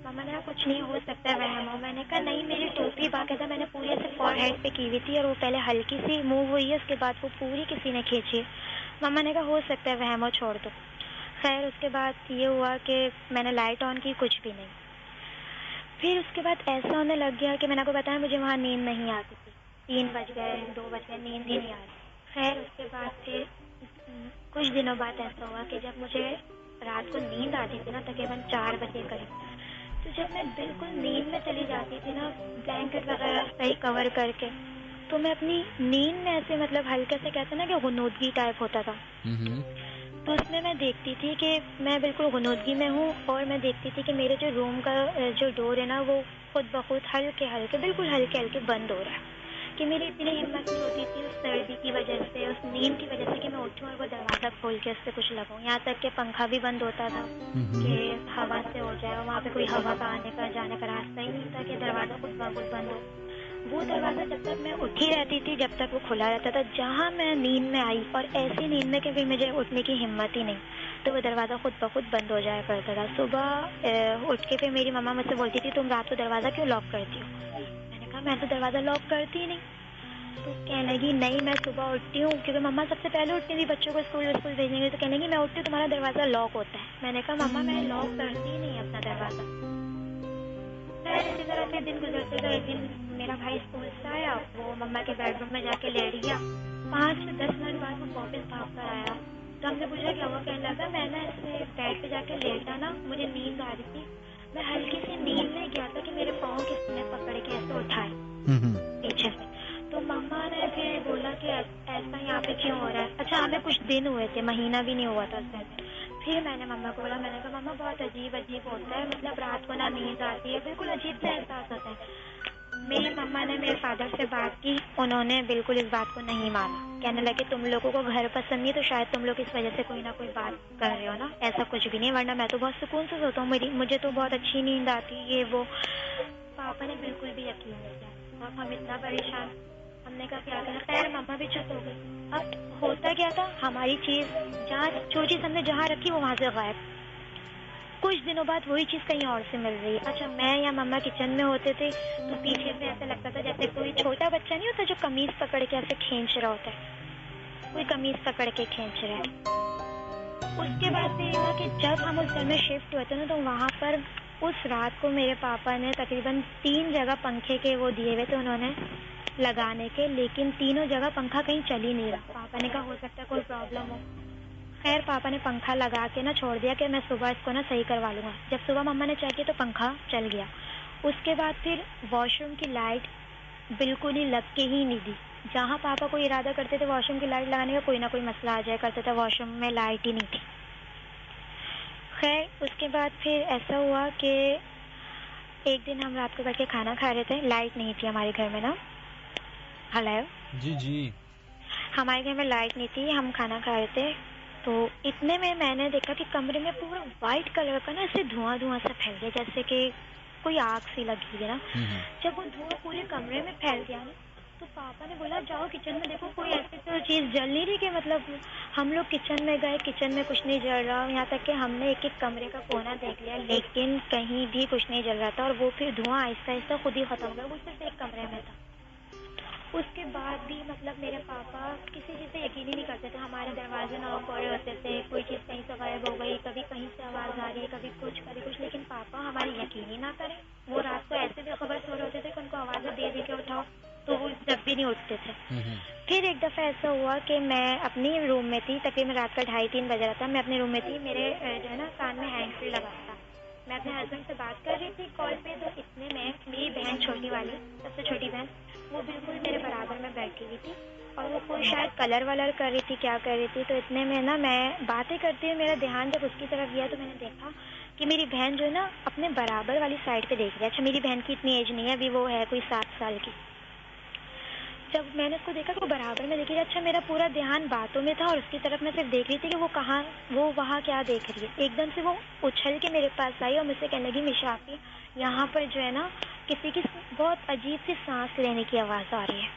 مما نے کہا کچھ نہیں ہو سکتا ہے وہم ہو. میں نے کہا نہیں, میری ٹوپی باقاعدہ میں نے پوری ایسے فور ہیڈ پہ کی ہوئی تھی اور وہ پہلے ہلکی سی موو ہوئی ہے, اس کے بعد وہ پوری کسی نے کھینچی. مما نے کہا ہو سکتا ہے وہم ہو, چھوڑ دو. خیر اس کے بعد یہ ہوا کہ میں نے لائٹ آن کی, کچھ بھی نہیں. پھر اس کے بعد ایسا ہونے لگ گیا کہ میں نے آپ کو بتایا مجھے وہاں نیند نہیں آتی تھی. 3 بج گئے, 2 بج گئے, نیند ہی نہیں آ رہی. خیر اس کے بعد پھر کچھ دنوں بعد ایسا ہوا کہ جب مجھے رات کو نیند آتی تھی نا تقریباً 4 بجے قریب, تو جب میں بالکل نیند میں چلی جاتی تھی نا بلینکٹ وغیرہ صحیح کور کر کے, تو میں اپنی نیند میں ایسے ہلکے سے کہتے نا کہ غنودگی ٹائپ ہوتا تھا. تو اس میں دیکھتی تھی کہ میں بالکل غنودگی میں ہوں, اور میں دیکھتی تھی کہ میرے جو روم کا جو ڈور ہے نا وہ خود بخود ہلکے بالکل ہلکے بند ہو رہا ہے. کہ میری اتنی ہمت نہیں ہوتی تھی اس سردی کی وجہ سے, اس نیند کی وجہ سے کہ میں اٹھوں اور وہ دروازہ کھول کے اس سے کچھ لگاؤں. یہاں تک کہ پنکھا بھی بند ہوتا تھا کہ ہوا سے ہو جائے, اور وہاں پہ کوئی ہوا کا آنے کا جانے کا راستہ ہی نہیں تھا کہ دروازہ خود بخود بند ہو. وہ دروازہ جب تک میں اٹھی رہتی تھی جب تک وہ کھلا رہتا تھا. جہاں میں نیند میں آئی, اور ایسی نیند میں کہ پھر مجھے اٹھنے کی ہمت ہی نہیں, تو وہ دروازہ خود بخود بند ہو جایا کرتا تھا. صبح اٹھ کے پھر میری مما مجھ سے بولتی تھی تم رات کو دروازہ کیوں لاک کرتی ہو؟ میں نے کہا میں تو دروازہ لاک کرتی ہی نہیں. تو کہنے لگی نہیں میں صبح اٹھتی ہوں, کیونکہ مما سب سے پہلے اٹھتی تھی بچوں کو اسکول بھیجنے کے, تو کہنے لگی میں اٹھتی ہوں تمہارا دروازہ لاک ہوتا ہے. میں نے کہا مما میں لاک کرتی ہی نہیں اپنا دروازہ. اسی طرح سے دن گزرتے گئے. ایک دن میرا بھائی اسکول سے آیا, وہ مما کے بیڈ روم میں جا کے لیٹ گیا. 5 سے 10 منٹ بعد وہ واپس بھاگ کر آیا. تو ہم نے پوچھا کیا ہوا؟ کہنے لگا میں نا ایسے بیڈ پہ جا کے لیٹا نا, مجھے نیند آ رہی تھی, میں ہلکی سی نیند میں گیا تھا کہ میرے پاؤں کسی نے پکڑ کے ایسے اٹھائے پیچھے سے. تو مما نے پھر بولا کہ ایسا یہاں پہ کیوں ہو رہا ہے. اچھا ہمیں کچھ دن ہوئے تھے, مہینہ بھی نہیں ہوا تھا اس دن. پھر میں نے مما کو بولا, میں نے کہا مما بہت عجیب ہوتا ہے, مطلب رات کو نہ نیند آتی ہے, بالکل عجیب سا احساس ہوتا ہے. میری مما نے میرے فادر سے بات کی, انہوں نے بالکل اس بات کو نہیں مانا. کہنے لگے تم لوگوں کو گھر پسند نہیں تو شاید تم لوگ اس وجہ سے کوئی نہ کوئی بات کر رہے ہو نا, ایسا کچھ بھی نہیں, ورنہ میں تو بہت سکون سے سوتا ہوں, مجھے تو بہت اچھی نیند آتی یہ وہ. پاپا نے بالکل بھی یقین نہیں کیا. اب ہم اتنا پریشان, ہم نے کہا کیا کرنا. خیر مما بھی چپ ہو گئی. اب ہوتا کیا تھا, ہماری چیز جہاں جو چیز ہم نے جہاں رکھی وہ وہاں سے غائب. کچھ دنوں بعد وہی چیز کہیں اور سے مل رہی. اچھا میں یا مما کچن میں ہوتے تھے تو پیچھے سے ایسا لگتا تھا جیسے کوئی چھوٹا بچہ نہیں ہوتا جو قمیض پکڑ کے ایسے کھینچ رہا ہوتا ہے, کوئی قمیض پکڑ کے کھینچ رہا ہے. اس کے بعد یہ ہوا کہ جب ہم اس گھر میں شفٹ ہوئے تھے نا, تو وہاں پر اس رات کو میرے پاپا نے تقریباً 3 جگہ پنکھے کے وہ دیے ہوئے تھے انہوں نے لگانے کے, لیکن تینوں جگہ پنکھا کہیں چل ہی نہیں رہا. پاپا نے کہا ہو سکتا ہے کوئی پرابلم ہو. خیر پاپا نے پنکھا لگا کے نا چھوڑ دیا کہ میں صبح اس کو نا صحیح کروا لوں گا. جب صبح مما نے چیک کیا تو پنکھا چل گیا. اس کے بعد پھر واش روم کی لائٹ بالکل ہی لگ کے ہی نہیں دی. جہاں پاپا کو ارادہ کرتے تھے واش روم کی لائٹ لگانے کا, کوئی نہ کوئی مسئلہ آ جایا کرتا تھا, واش روم میں لائٹ ہی نہیں تھی. خیر اس کے بعد پھر ایسا ہوا کہ ایک دن ہم رات کو بیٹھ کے کھانا کھا رہے تھے, لائٹ نہیں تھی ہمارے گھر میں نا. ہلو جی جی, ہمارے گھر میں لائٹ نہیں تھی, ہم کھانا کھا رہے تھے. تو اتنے میں نے دیکھا کہ کمرے میں پورا وائٹ کلر کا نا ایسے دھواں سا پھیل گیا, جیسے کہ کوئی آگ سی لگی ہے نا. جب وہ دھواں پورے کمرے میں پھیل گیا نا, تو پاپا نے بولا جاؤ کچن میں دیکھو کوئی ایسی تو چیز جل نہیں رہی. کہ مطلب ہم لوگ کچن میں گئے, کچن میں کچھ نہیں جل رہا, یہاں تک کہ ہم نے ایک ایک کمرے کا کونا دیکھ لیا, لیکن کہیں بھی کچھ نہیں جل رہا تھا. اور وہ پھر دھواں آہستہ آہستہ خود ہی ختم ہو گیا, وہ صرف ایک کمرے میں تھا. اس کے بعد بھی مطلب میرے پاپا کسی چیز سے یقین ہی نہیں کرتے تھے. ہمارے دروازے ناک ہو رہے ہوتے تھے, کوئی چیز کہیں سے غائب ہو گئی, کبھی کہیں سے آواز آ رہی ہے, کبھی کچھ, لیکن پاپا ہماری یقین ہی نہ کرے. وہ رات کو ایسے بھی خبر سو رہے ہوتے تھے کہ ان کو آوازیں دے کے اٹھاؤ تو وہ جب بھی نہیں اٹھتے تھے. پھر ایک دفعہ ایسا ہوا کہ میں اپنی روم میں تھی, تقریباً رات کا 2:30-3 بج رہا تھا. میں اپنے روم میں تھی, میرے جو ہے نا کان میں ہینڈ فری لگا تھا. میں اپنے ہسبینڈ سے بات کر رہی تھی کال پہ, تو اتنے میں میری بہن چھوٹی والی, سب سے چھوٹی بہن, وہ بالکل میرے برابر میں بیٹھی ہوئی تھی, اور وہ کوئی شاید کلر ولر کر رہی تھی, کیا کر رہی تھی. تو اتنے میں نا میں باتیں کرتی ہوئی میرا دھیان جب اس کی طرف گیا تو میں نے دیکھا کہ میری بہن جو ہے نا اپنے برابر والی سائڈ پہ دیکھ رہی ہے. اچھا میری بہن کی اتنی ایج نہیں ہے, ابھی وہ ہے کوئی 7 سال کی. جب میں نے اس کو دیکھا کہ وہ برابر میں دیکھ رہی ہے, اچھا میرا پورا دھیان باتوں میں تھا, اور اس کی طرف میں صرف دیکھ رہی تھی کہ وہ وہاں کیا دیکھ رہی ہے. ایک دم سے وہ اچھل کے میرے پاس آئی اور مجھ سے کہنے لگی مشاقی یہاں پر جو ہے نا کسی کی بہت عجیب سی سانس لینے کی آواز آ رہی ہے.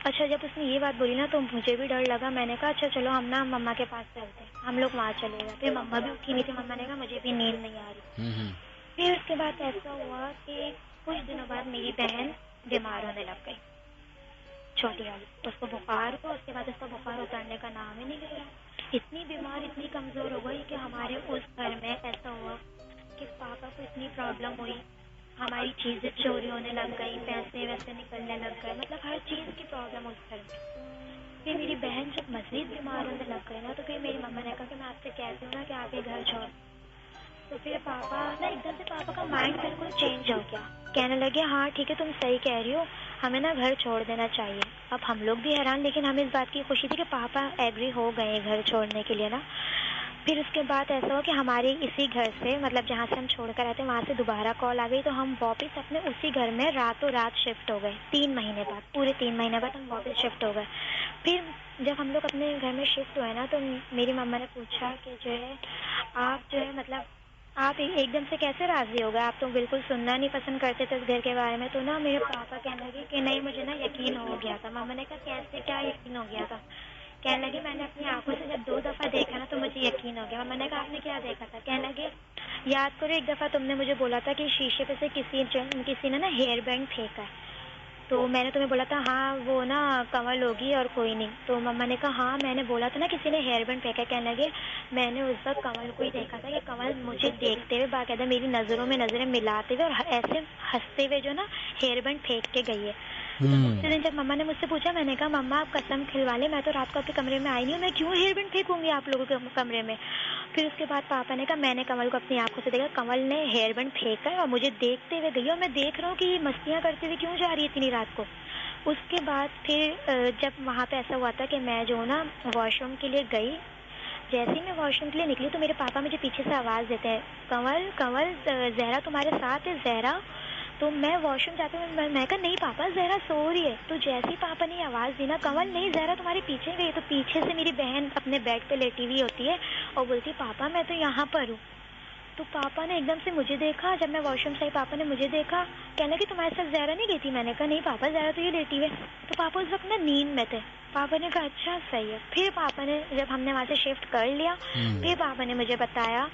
اچھا جب اس نے یہ بات بولی نا تو مجھے بھی ڈر لگا. میں نے کہا اچھا چلو ہم نا مما کے پاس چلتے ہیں. ہم لوگ وہاں چلے گئے. پھر مما بھی اٹھی نہیں تھی, مما نے کہا مجھے بھی نیند نہیں آ رہی. پھر اس کے بعد ایسا ہوا کہ کچھ دنوں بعد میری بہن بیمار ہونے لگ گئی, چھوٹی والی. اس کو بخار ہوا, اس کے بعد اس کا بخار اترنے کا نام ہی نہیں لے رہا. اتنی بیمار, اتنی کمزور ہو گئی کہ ہمارے اس گھر میں ایسا ہوا کہ پاپا کو اتنی پرابلم ہوئی, ہماری چیزیں چوری ہونے لگ گئی, پیسے ویسے نکلنے لگ گئے, مطلب ہر چیز کی پرابلم اس گھر میں. پھر میری بہن جب مزید بیمار ہونے لگ گئی نا, تو پھر میری مما نے کہا کہ میں آپ سے کہتی ہوں نا کہ آپ یہ گھر چھوڑ. تو پھر پاپا نا ایک دم سے پاپا کا مائنڈ بالکل چینج ہو گیا. کہنے لگے ہاں ٹھیک ہے تم صحیح کہہ رہی ہو, ہمیں نا گھر چھوڑ دینا چاہیے. اب ہم لوگ بھی حیران, لیکن ہمیں اس بات کی خوشی تھی کہ پاپا ایگری ہو گئے گھر چھوڑنے کے لیے نا. پھر اس کے بعد ایسا ہوا کہ ہمارے اسی گھر سے مطلب جہاں سے ہم چھوڑ کر آئے تھے وہاں سے دوبارہ کال آ گئی تو ہم واپس اپنے اسی گھر میں راتوں رات شفٹ ہو گئے. 3 مہینے بعد، پورے 3 مہینے بعد ہم واپس شفٹ ہو گئے. پھر جب ہم لوگ اپنے گھر میں شفٹ ہوئے نا تو میری مما نے پوچھا کہ جو ہے آپ جو ہے مطلب آپ ایک دم سے کیسے راضی ہو گئے، آپ تو بالکل سننا نہیں پسند کرتے تھے اس گھر کے بارے میں. تو نا میرے پاپا کہنے لگے کہ نہیں مجھے نا یقین ہو گیا تھا. مما نے کہا کیسے، کیا یقین ہو گیا تھا؟ کہنے لگے میں نے اپنی آنکھوں سے جب 2 دفعہ دیکھا نا تو مجھے یقین ہو گیا. میں نے کہا آپ نے کیا دیکھا تھا؟ کہنے لگے یاد کرو ایک دفعہ تم نے مجھے بولا تھا کہ شیشے پہ سے کسی نے نا ہیئر بینڈ پھینکا ہے، تو میں نے تمہیں بولا تھا ہاں وہ نا کنول ہوگی اور کوئی نہیں. تو مما نے کہا ہاں میں نے بولا تھا نا کسی نے ہیئر بینڈ پھینکا. کہنے لگے میں نے اس وقت کنول کو ہی دیکھا تھا کہ کنول مجھے دیکھتے ہوئے باقاعدہ میری نظروں میں نظریں ملاتے ہوئے اور ایسے ہنستے ہوئے جو نا ہیئر بینڈ پھینک کے گئی ہے. دوسرے دن جب مما نے مجھ سے پوچھا میں نے کہا مما آپ قسم کھلوا لیں میں تو رات کو آپ کے کمرے میں آئی نہیں ہوں، میں کیوں ہیئر بینڈ پھینکوں گی آپ لوگوں کے کمرے میں. پھر اس کے بعد پاپا نے کہا میں نے کنول کو اپنی آنکھوں سے دیکھا، کنول نے ہیئر بینڈ پھینکا ہے اور مجھے دیکھتے ہوئے گئی اور میں دیکھ رہا ہوں کہ یہ مستیاں کرتے ہوئے کیوں جا رہی ہے اتنی رات کو. اس کے بعد پھر جب وہاں پہ ایسا ہوا تھا کہ میں جو نا واش روم کے لیے گئی، جیسے ہی میں واش روم کے لیے نکلی تو میرے پاپا مجھے پیچھے سے آواز دیتے ہیں کنول کنول زہرا تمہارے ساتھ ہے زہرا. تو میں واش روم جاتے ہوئے میں کہا نہیں پاپا زہرا سو رہی ہے. تو جیسے ہی پاپا نے آواز دی نا کنول نہیں زہرا تمہارے پیچھے گئی، تو پیچھے سے میری بہن اپنے بیڈ پہ لیٹی ہوئی ہوتی ہے اور بولتی پاپا میں تو یہاں پر ہوں. تو پاپا نے ایک دم سے مجھے دیکھا، جب میں واش روم سے آئی پاپا نے مجھے دیکھا، کہنے لگے تمہارے ساتھ زہرا نہیں گئی تھی؟ میں نے کہا نہیں پاپا زہرا تو یہ لیٹی ہوئے. تو پاپا اس وقت نا نیند میں تھے. پاپا نے کہا اچھا صحیح ہے. پھر پاپا نے جب ہم نے وہاں سے شفٹ کر لیا پھر پاپا نے مجھے بتایا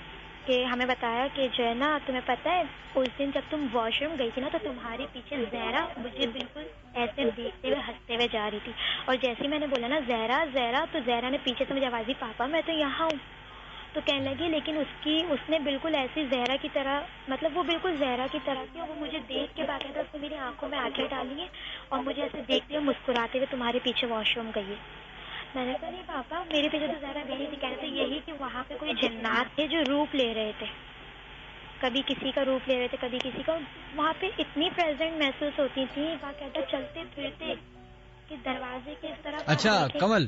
کہ ہمیں بتایا کہ جو ہے نا تمہیں پتہ ہے اس دن جب تم واش روم گئی تھی نا تو تمہارے پیچھے زہرا مجھے بالکل ایسے دیکھتے ہوئے ہنستے ہوئے جا رہی تھی. اور جیسے ہی میں نے بولا نا زہرا زہرا تو زہرا نے پیچھے سے مجھے آواز دی پاپا میں تو یہاں ہوں. تو کہنے لگی لیکن اس نے بالکل ایسی زہرا کی طرح مطلب وہ بالکل زہرا کی طرح تھی اور وہ مجھے دیکھ کے باقاعدہ اس نے میری آنکھوں میں آنکھیں ڈالی ہیں اور مجھے ایسے دیکھتے ہوئے مسکراتے ہوئے تمہارے پیچھے واش روم گئی ہے. میں نے کہا نہیں پاپا میرے پیچھے تو زہرا گئی تھی. کہتے تھے یہی کہ وہاں پہ کوئی جنات تھے جو روپ لے رہے تھے، کبھی کسی کا روپ لے رہے تھے کبھی کسی کا. وہاں پہ اتنی پریزنٹ محسوس ہوتی تھی باقاعدہ چلتے پھرتے کہ دروازے کے اس طرف. اچھا کنول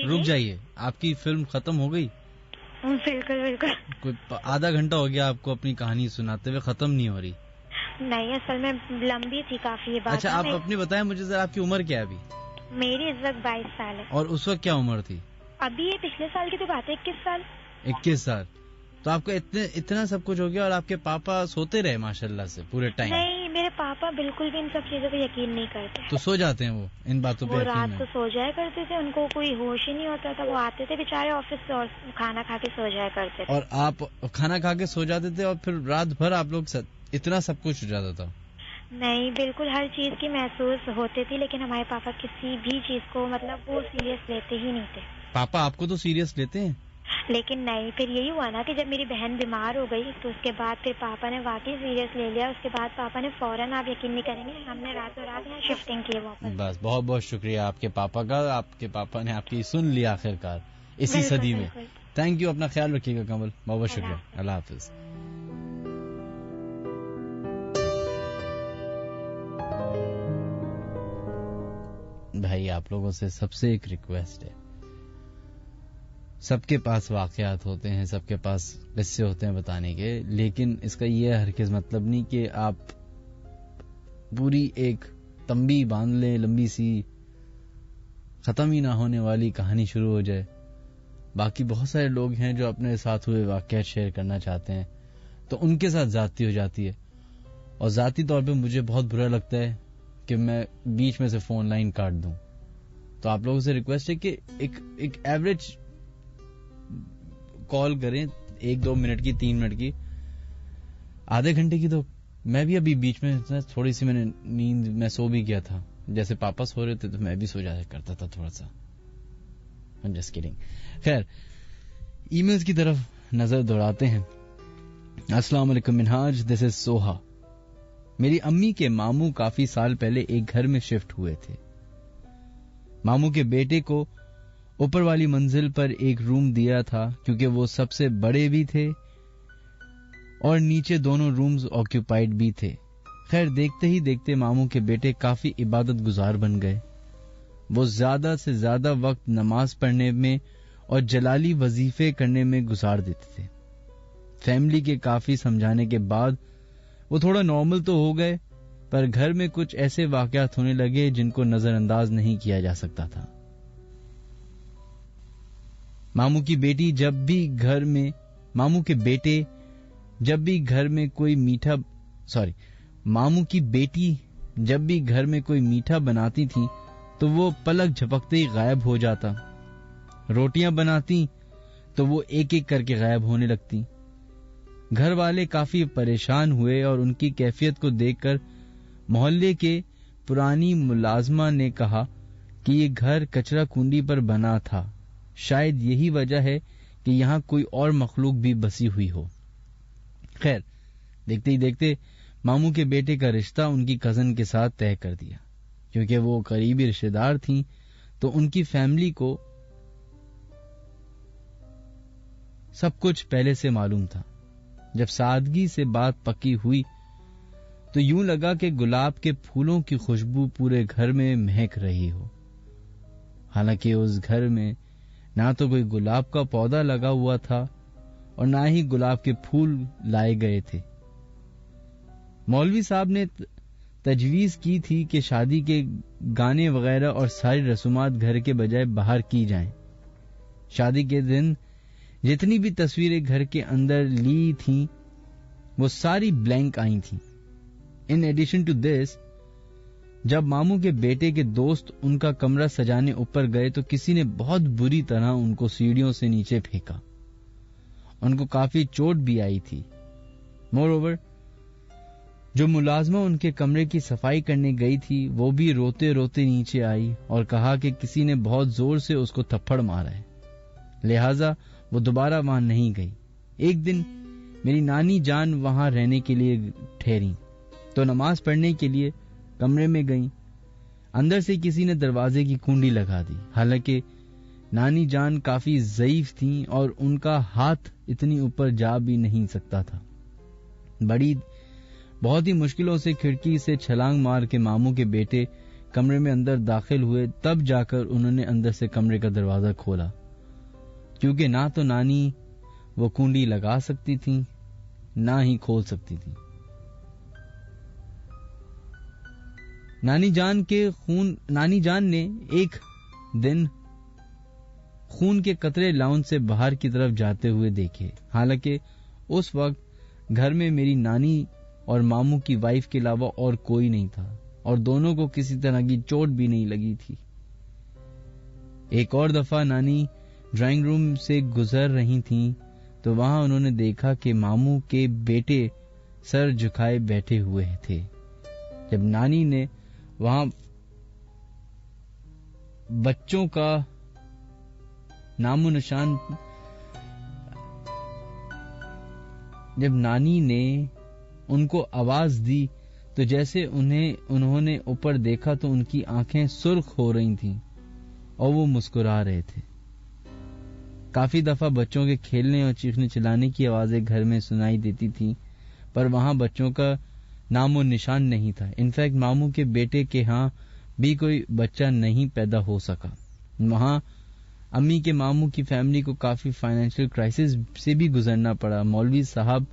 رک جائیے، آپ کی فلم ختم ہو گئی؟ بالکل بالکل. کوئی آدھا گھنٹہ ہو گیا آپ کو اپنی کہانی سناتے ہوئے، ختم نہیں ہو رہی. نہیں اصل میں لمبی تھی کافی یہ بات. اچھا آپ اپنی بتائیں مجھے ذرا آپ کی عمر کیا ہے ابھی؟ میری اس وقت 22 سال ہے. اور اس وقت کیا عمر تھی؟ ابھی یہ پچھلے سال کی تو بات ہے 21 سال. 21 سال. تو آپ کو اتنا سب کچھ ہو گیا اور آپ کے پاپا سوتے رہے ماشاءاللہ سے پورے ٹائم؟ نہیں میرے پاپا بالکل بھی ان سب چیزوں پہ یقین نہیں کرتے. تو سو جاتے ہیں وہ ان باتوں پہ؟ وہ رات کو سو جایا کرتے تھے، ان کو کوئی ہوش ہی نہیں ہوتا تھا. وہ آتے تھے بیچارے آفس سے اور کھانا کھا کے سو جایا کرتے تھے. اور آپ کھانا کھا کے سو جاتے تھے اور پھر رات بھر آپ لوگ اتنا سب کچھ ہو جاتا تھا؟ نہیں بالکل ہر چیز کی محسوس ہوتی تھی لیکن ہمارے پاپا کسی بھی چیز کو مطلب وہ سیریس لیتے ہی نہیں تھے. پاپا آپ کو تو سیریس لیتے ہیں؟ لیکن نہیں. پھر یہی ہوا نا کہ جب میری بہن بیمار ہو گئی تو اس کے بعد پھر پاپا نے واقعی سیریس لے لیا. اس کے بعد پاپا نے فوراً آپ یقین نہیں کریں گے ہم نے راتوں رات یہاں شفٹنگ کی واپس. بس بہت بہت شکریہ آپ کے پاپا کا، آپ کے پاپا نے آپ کی سن لیا آخرکار اسی صدی میں. تھینک یو، اپنا خیال رکھیے گا کمل. بہت بہت شکریہ. اللہ حافظ. بھائی آپ لوگوں سے سب سے ایک ریکویسٹ ہے، سب کے پاس واقعات ہوتے ہیں، سب کے پاس قصے ہوتے ہیں بتانے کے، لیکن اس کا یہ ہرگز مطلب نہیں کہ آپ پوری ایک تمبی باندھ لیں، لمبی سی ختم ہی نہ ہونے والی کہانی شروع ہو جائے. باقی بہت سارے لوگ ہیں جو اپنے ساتھ ہوئے واقعات شیئر کرنا چاہتے ہیں تو ان کے ساتھ زیادتی ہو جاتی ہے. اور ذاتی طور پہ مجھے بہت برا لگتا ہے کہ میں بیچ میں سے فون لائن کاٹ دوں. تو آپ لوگوں سے ریکویسٹ ہے کہ ایک ایوریج کال کریں، 1-2 منٹ کی، 3 منٹ کی، آدھے گھنٹے کی. تو میں بھی ابھی بیچ میں تھوڑی سی میں نے نیند میں سو بھی گیا تھا، جیسے پاپا سو رہے تھے تو میں بھی سو جایا کرتا تھا تھوڑا سا. Just kidding. خیر ای میلز کی طرف نظر دوڑاتے ہیں. السلام علیکم منہاج، دس از سوہا. میری امی کے ماموں کافی سال پہلے ایک گھر میں شفٹ ہوئے تھے. ماموں کے بیٹے کو اوپر والی منزل پر ایک روم دیا تھا کیونکہ وہ سب سے بڑے بھی تھے اور نیچے دونوں رومز آکیوپائڈ بھی تھے. خیر دیکھتے ہی دیکھتے ماموں کے بیٹے کافی عبادت گزار بن گئے. وہ زیادہ سے زیادہ وقت نماز پڑھنے میں اور جلالی وظیفے کرنے میں گزار دیتے تھے. فیملی کے کافی سمجھانے کے بعد وہ تھوڑا نارمل تو ہو گئے, پر گھر میں کچھ ایسے واقعات ہونے لگے جن کو نظر انداز نہیں کیا جا سکتا تھا. ماموں کی بیٹے جب بھی گھر میں کوئی میٹھا بناتی تھی تو وہ پلک جھپکتے ہی غائب ہو جاتا. روٹیاں بناتی تو وہ ایک ایک کر کے غائب ہونے لگتی. گھر والے کافی پریشان ہوئے اور ان کی کیفیت کو دیکھ کر محلے کے پرانی ملازمہ نے کہا کہ یہ گھر کچرا کنڈی پر بنا تھا, شاید یہی وجہ ہے کہ یہاں کوئی اور مخلوق بھی بسی ہوئی ہو. خیر, دیکھتے ہی دیکھتے ماموں کے بیٹے کا رشتہ ان کی کزن کے ساتھ طے کر دیا. کیونکہ وہ قریبی رشتہ دار تھیں تو ان کی فیملی کو سب کچھ پہلے سے معلوم تھا. جب سادگی سے بات پکی ہوئی تو یوں لگا کہ گلاب کے پھولوں کی خوشبو پورے گھر میں مہک رہی ہو. حالانکہ اس گھر میں نہ تو کوئی گلاب کا پودا لگا ہوا تھا اور نہ ہی گلاب کے پھول لائے گئے تھے. مولوی صاحب نے تجویز کی تھی کہ شادی کے گانے وغیرہ اور ساری رسومات گھر کے بجائے باہر کی جائیں. شادی کے دن جتنی بھی تصویریں گھر کے اندر لی تھیں وہ ساری بلینک آئی تھیں. ان ایڈیشن ٹو دس, جب ماموں کے بیٹے کے دوست ان کا کمرہ سجانے اوپر گئے تو کسی نے بہت بری طرح ان کو سیڑھیوں سے نیچے پھینکا. ان کو کافی چوٹ بھی آئی تھی. مور اوور, جو ملازمہ ان کے کمرے کی صفائی کرنے گئی تھی وہ بھی روتے روتے نیچے آئی اور کہا کہ کسی نے بہت زور سے اس کو تھپڑ مارا ہے, لہذا وہ دوبارہ وہاں نہیں گئی. ایک دن میری نانی جان وہاں رہنے کے لیے ٹھہری تو نماز پڑھنے کے لیے کمرے میں گئیں. اندر سے کسی نے دروازے کی کنڈی لگا دی. حالانکہ نانی جان کافی ضعیف تھیں اور ان کا ہاتھ اتنی اوپر جا بھی نہیں سکتا تھا. بہت ہی مشکلوں سے کھڑکی سے چھلانگ مار کے ماموں کے بیٹے کمرے میں اندر داخل ہوئے. تب جا کر انہوں نے اندر سے کمرے کا دروازہ کھولا, کیونکہ نہ تو نانی وہ کنڈی لگا سکتی تھی نہ ہی کھول سکتی تھی. نانی جان نے ایک دن خون کے قطرے لاؤن سے باہر کی طرف جاتے ہوئے دیکھے. حالانکہ اس وقت گھر میں میری نانی اور ماموں کی وائف کے علاوہ اور کوئی نہیں تھا اور دونوں کو کسی طرح کی چوٹ بھی نہیں لگی تھی. ایک اور دفعہ نانی ڈرائنگ روم سے گزر رہی تھیں تو وہاں انہوں نے دیکھا کہ ماموں کے بیٹے سر جھکائے بیٹھے ہوئے تھے. جب نانی نے وہاں بچوں کا نام و نشان جب نانی نے ان کو آواز دی تو جیسے انہوں نے اوپر دیکھا تو ان کی آنکھیں سرخ ہو رہی تھیں اور وہ مسکرا رہے تھے. کافی دفعہ بچوں کے کھیلنے اور چیخنے چلانے کی آوازیں گھر میں سنائی دیتی تھی, پر وہاں بچوں کا نام و نشان نہیں تھا. انفیکٹ ماموں کے بیٹے کے ہاں بھی کوئی بچہ نہیں پیدا ہو سکا. وہاں امی کے ماموں کی فیملی کو کافی فائنینشیل کرائسس سے بھی گزرنا پڑا. مولوی صاحب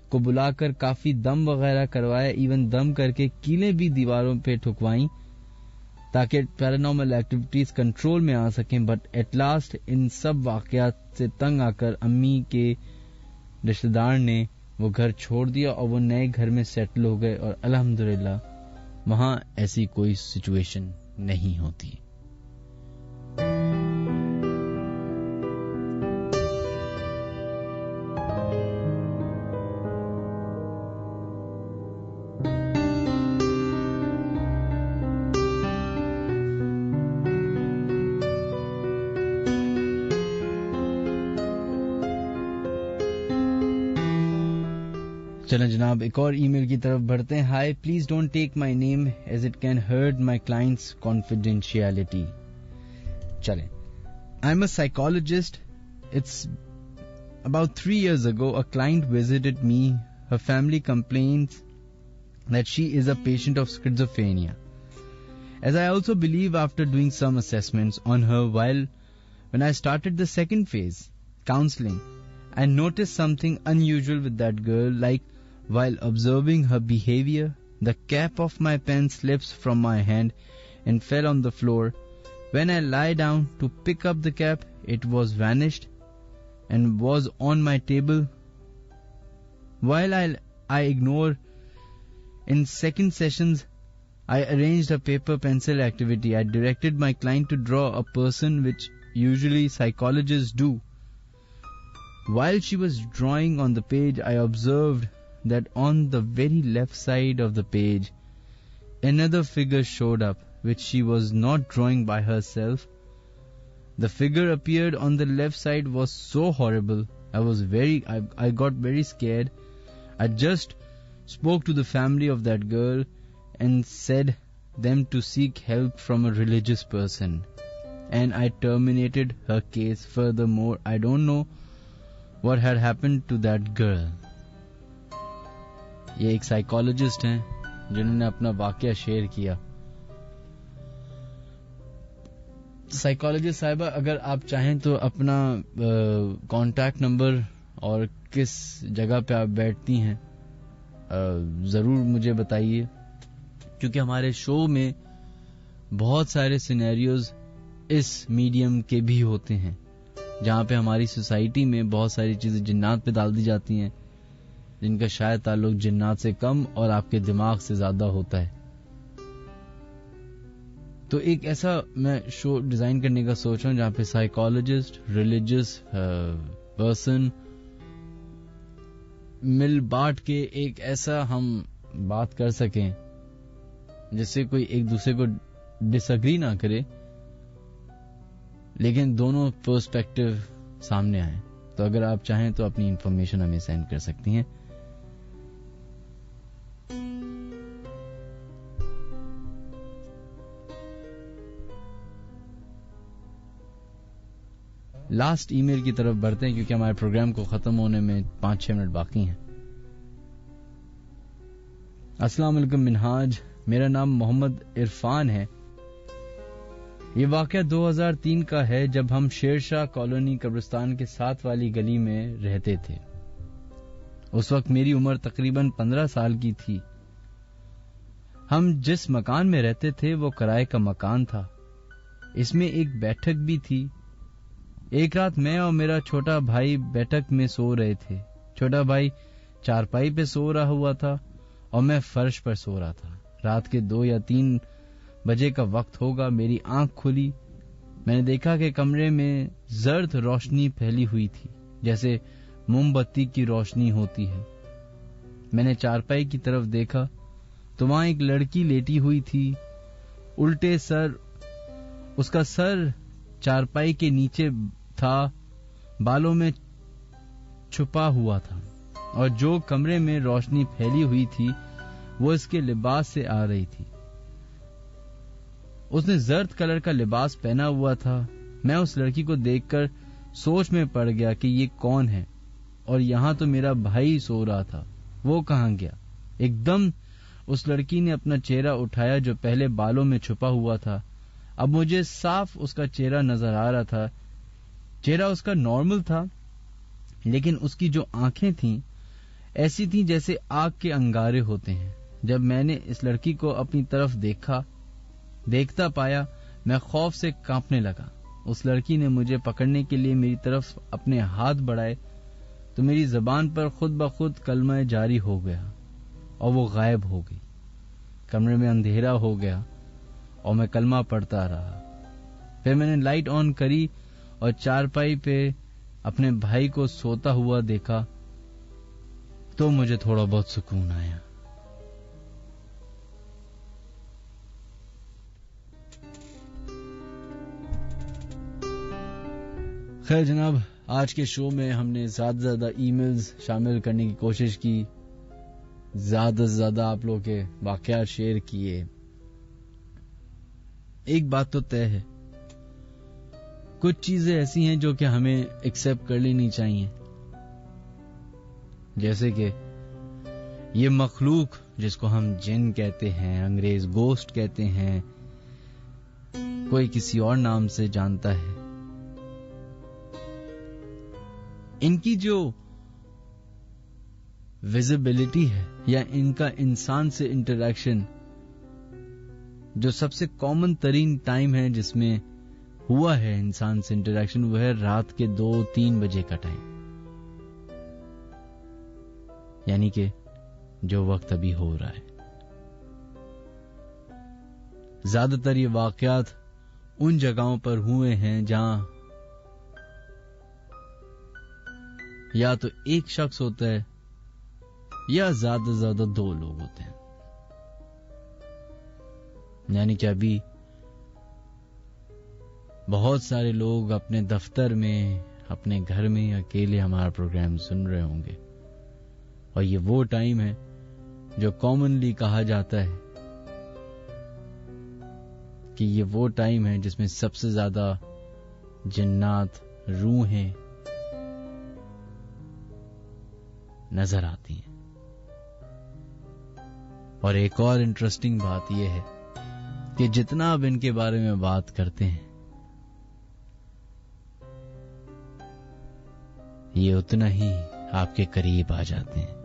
کو بلا کر کافی دم وغیرہ کروایا, ایون دم کر کے کیلیں بھی دیواروں پہ ٹھکوائیں تاکہ پیرانارمل ایکٹیویٹیز کنٹرول میں آ سکیں. بٹ ایٹ لاسٹ ان سب واقعات سے تنگ آ کر امی کے رشتہ دار نے وہ گھر چھوڑ دیا اور وہ نئے گھر میں سیٹل ہو گئے, اور الحمدللہ وہاں ایسی کوئی سچویشن نہیں ہوتی. چلیں جناب ایک اور ای میل کی طرف بڑھتے ہیں. Hi, please don't take my name as it can hurt my clients confidentiality. چلیں, I am a psychologist. It's about 3 years ago a client visited me. Her family complains that she is a patient of schizophrenia. As I also believe after doing some assessments on her while When I started the second phase, counseling, I noticed something unusual with that girl, like while observing her behavior, the cap of my pen slips from my hand and fell on the floor. When I lie down to pick up the cap, it was vanished and was on my table. While I ignore, in second sessions, I arranged a paper pencil activity. I directed my client to draw a person, which usually psychologists do. While she was drawing on the page, I observed that on the very left side of the page, another figure showed up, which she was not drawing by herself. The figure appeared on the left side was so horrible. I got very scared. I just spoke to the family of that girl and said them to seek help from a religious person. And I terminated her case. Furthermore, I don't know what had happened to that girl. یہ ایک psychologist ہیں جنہوں نے اپنا واقعہ share کیا. Psychologist صاحبہ, اگر آپ چاہیں تو اپنا کانٹیکٹ نمبر اور کس جگہ پہ آپ بیٹھتی ہیں ضرور مجھے بتائیے, کیونکہ ہمارے شو میں بہت سارے سینیریوز اس میڈیم کے بھی ہوتے ہیں جہاں پہ ہماری سوسائٹی میں بہت ساری چیزیں جنات پہ ڈال دی جاتی ہیں جن کا شاید تعلق جنات سے کم اور آپ کے دماغ سے زیادہ ہوتا ہے. تو ایک ایسا میں شو ڈیزائن کرنے کا سوچ رہا ہوں جہاں پہ سائیکالوجسٹ, ریلیجس پرسن مل بانٹ کے ایک ایسا ہم بات کر سکیں جس سے کوئی ایک دوسرے کو ڈس ایگری نہ کرے, لیکن دونوں پرسپیکٹو سامنے آئیں. تو اگر آپ چاہیں تو اپنی انفارمیشن ہمیں سینڈ کر سکتی ہیں. لاسٹ ای میل کی طرف بڑھتے ہیں کیونکہ ہمارے پروگرام کو ختم ہونے میں 5-6 منٹ باقی ہیں. السلام علیکم منہاج, میرا نام محمد عرفان ہے. یہ واقعہ 2003 کا ہے جب ہم شیر شاہ کالونی قبرستان کے ساتھ والی گلی میں رہتے تھے. اس وقت میری عمر تقریباً 15 سال کی تھی. ہم جس مکان میں رہتے تھے وہ کرائے کا مکان تھا. اس میں ایک بیٹھک بھی تھی. ایک رات میں اور میرا چھوٹا بھائی بیٹھک میں سو رہے تھے. چھوٹا بھائی چارپائی پہ سو رہا ہوا تھا اور میں فرش پر سو رہا تھا. رات کے 2 یا 3 بجے کا وقت ہوگا. میری آنکھ کھلی. میں نے دیکھا کہ کمرے میں زرد روشنی پھیلی ہوئی تھی جیسے موم بتی کی روشنی ہوتی ہے. میں نے چارپائی کی طرف دیکھا تو وہاں ایک لڑکی لیٹی ہوئی تھی. الٹے سر, اس کا سر چارپائی کے نیچے تھا, بالوں میں چھپا ہوا تھا اور جو کمرے میں روشنی پھیلی ہوئی تھی وہ اس کے لباس سے آ رہی تھی. اس نے زرد کلر کا لباس پہنا ہوا تھا. میں اس لڑکی کو دیکھ کر سوچ میں پڑ گیا کہ یہ کون ہے, اور یہاں تو میرا بھائی سو رہا تھا, وہ کہاں گیا. ایک دم اس لڑکی نے اپنا چہرہ اٹھایا جو پہلے بالوں میں چھپا ہوا تھا. اب مجھے صاف اس کا چہرہ نظر آ رہا تھا. چہرہ اس کا نارمل تھا, لیکن اس کی جو آنکھیں تھیں ایسی تھیں جیسے آگ کے انگارے ہوتے ہیں. جب میں نے اس لڑکی کو اپنی طرف دیکھتا پایا, میں خوف سے کانپنے لگا. اس لڑکی نے مجھے پکڑنے کے لیے میری طرف اپنے ہاتھ بڑھائے تو میری زبان پر خود بخود کلمہ جاری ہو گیا اور وہ غائب ہو گئی. کمرے میں اندھیرا ہو گیا اور میں کلمہ پڑھتا رہا. پھر میں نے لائٹ آن کری اور چارپائی پہ اپنے بھائی کو سوتا ہوا دیکھا تو مجھے تھوڑا بہت سکون آیا. خیر جناب, آج کے شو میں ہم نے زیادہ سے زیادہ ای میلز شامل کرنے کی کوشش کی, زیادہ سے زیادہ آپ لوگ کے واقعات شیئر کیے. ایک بات تو طے ہے, کچھ چیزیں ایسی ہیں جو کہ ہمیں ایکسپٹ کر لینی چاہیے, جیسے کہ یہ مخلوق جس کو ہم جن کہتے ہیں, انگریز گوسٹ کہتے ہیں, کوئی کسی اور نام سے جانتا ہے, ان کی جو ویزیبلٹی ہے یا ان کا انسان سے انٹریکشن، جو سب سے کامن ترین ٹائم ہے جس میں ہوا ہے انسان سے انٹریکشن، وہ ہے رات کے 2-3 بجے کا ٹائم، یعنی کہ جو وقت ابھی ہو رہا ہے. زیادہ تر یہ واقعات ان جگہوں پر ہوئے ہیں جہاں یا تو ایک شخص ہوتا ہے یا زیادہ سے زیادہ 2 لوگ ہوتے ہیں. یعنی کہ ابھی بہت سارے لوگ اپنے دفتر میں، اپنے گھر میں اکیلے ہمارا پروگرام سن رہے ہوں گے، اور یہ وہ ٹائم ہے جو کامنلی کہا جاتا ہے کہ یہ وہ ٹائم ہے جس میں سب سے زیادہ جنات، روحیں نظر آتی ہیں. اور ایک اور انٹرسٹنگ بات یہ ہے کہ جتنا اب ان کے بارے میں بات کرتے ہیں، یہ اتنا ہی آپ کے قریب آ جاتے ہیں.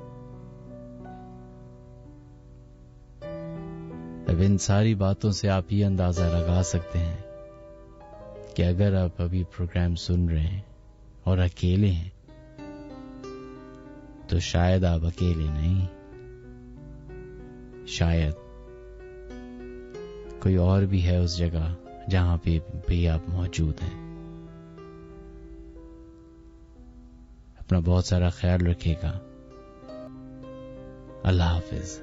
اب ان ساری باتوں سے آپ یہ اندازہ لگا سکتے ہیں کہ اگر آپ ابھی پروگرام سن رہے ہیں اور اکیلے ہیں تو شاید آپ اکیلے نہیں، شاید کوئی اور بھی ہے اس جگہ جہاں پہ بھی آپ موجود ہیں. اپنا بہت سارا خیال رکھیے گا. اللہ حافظ.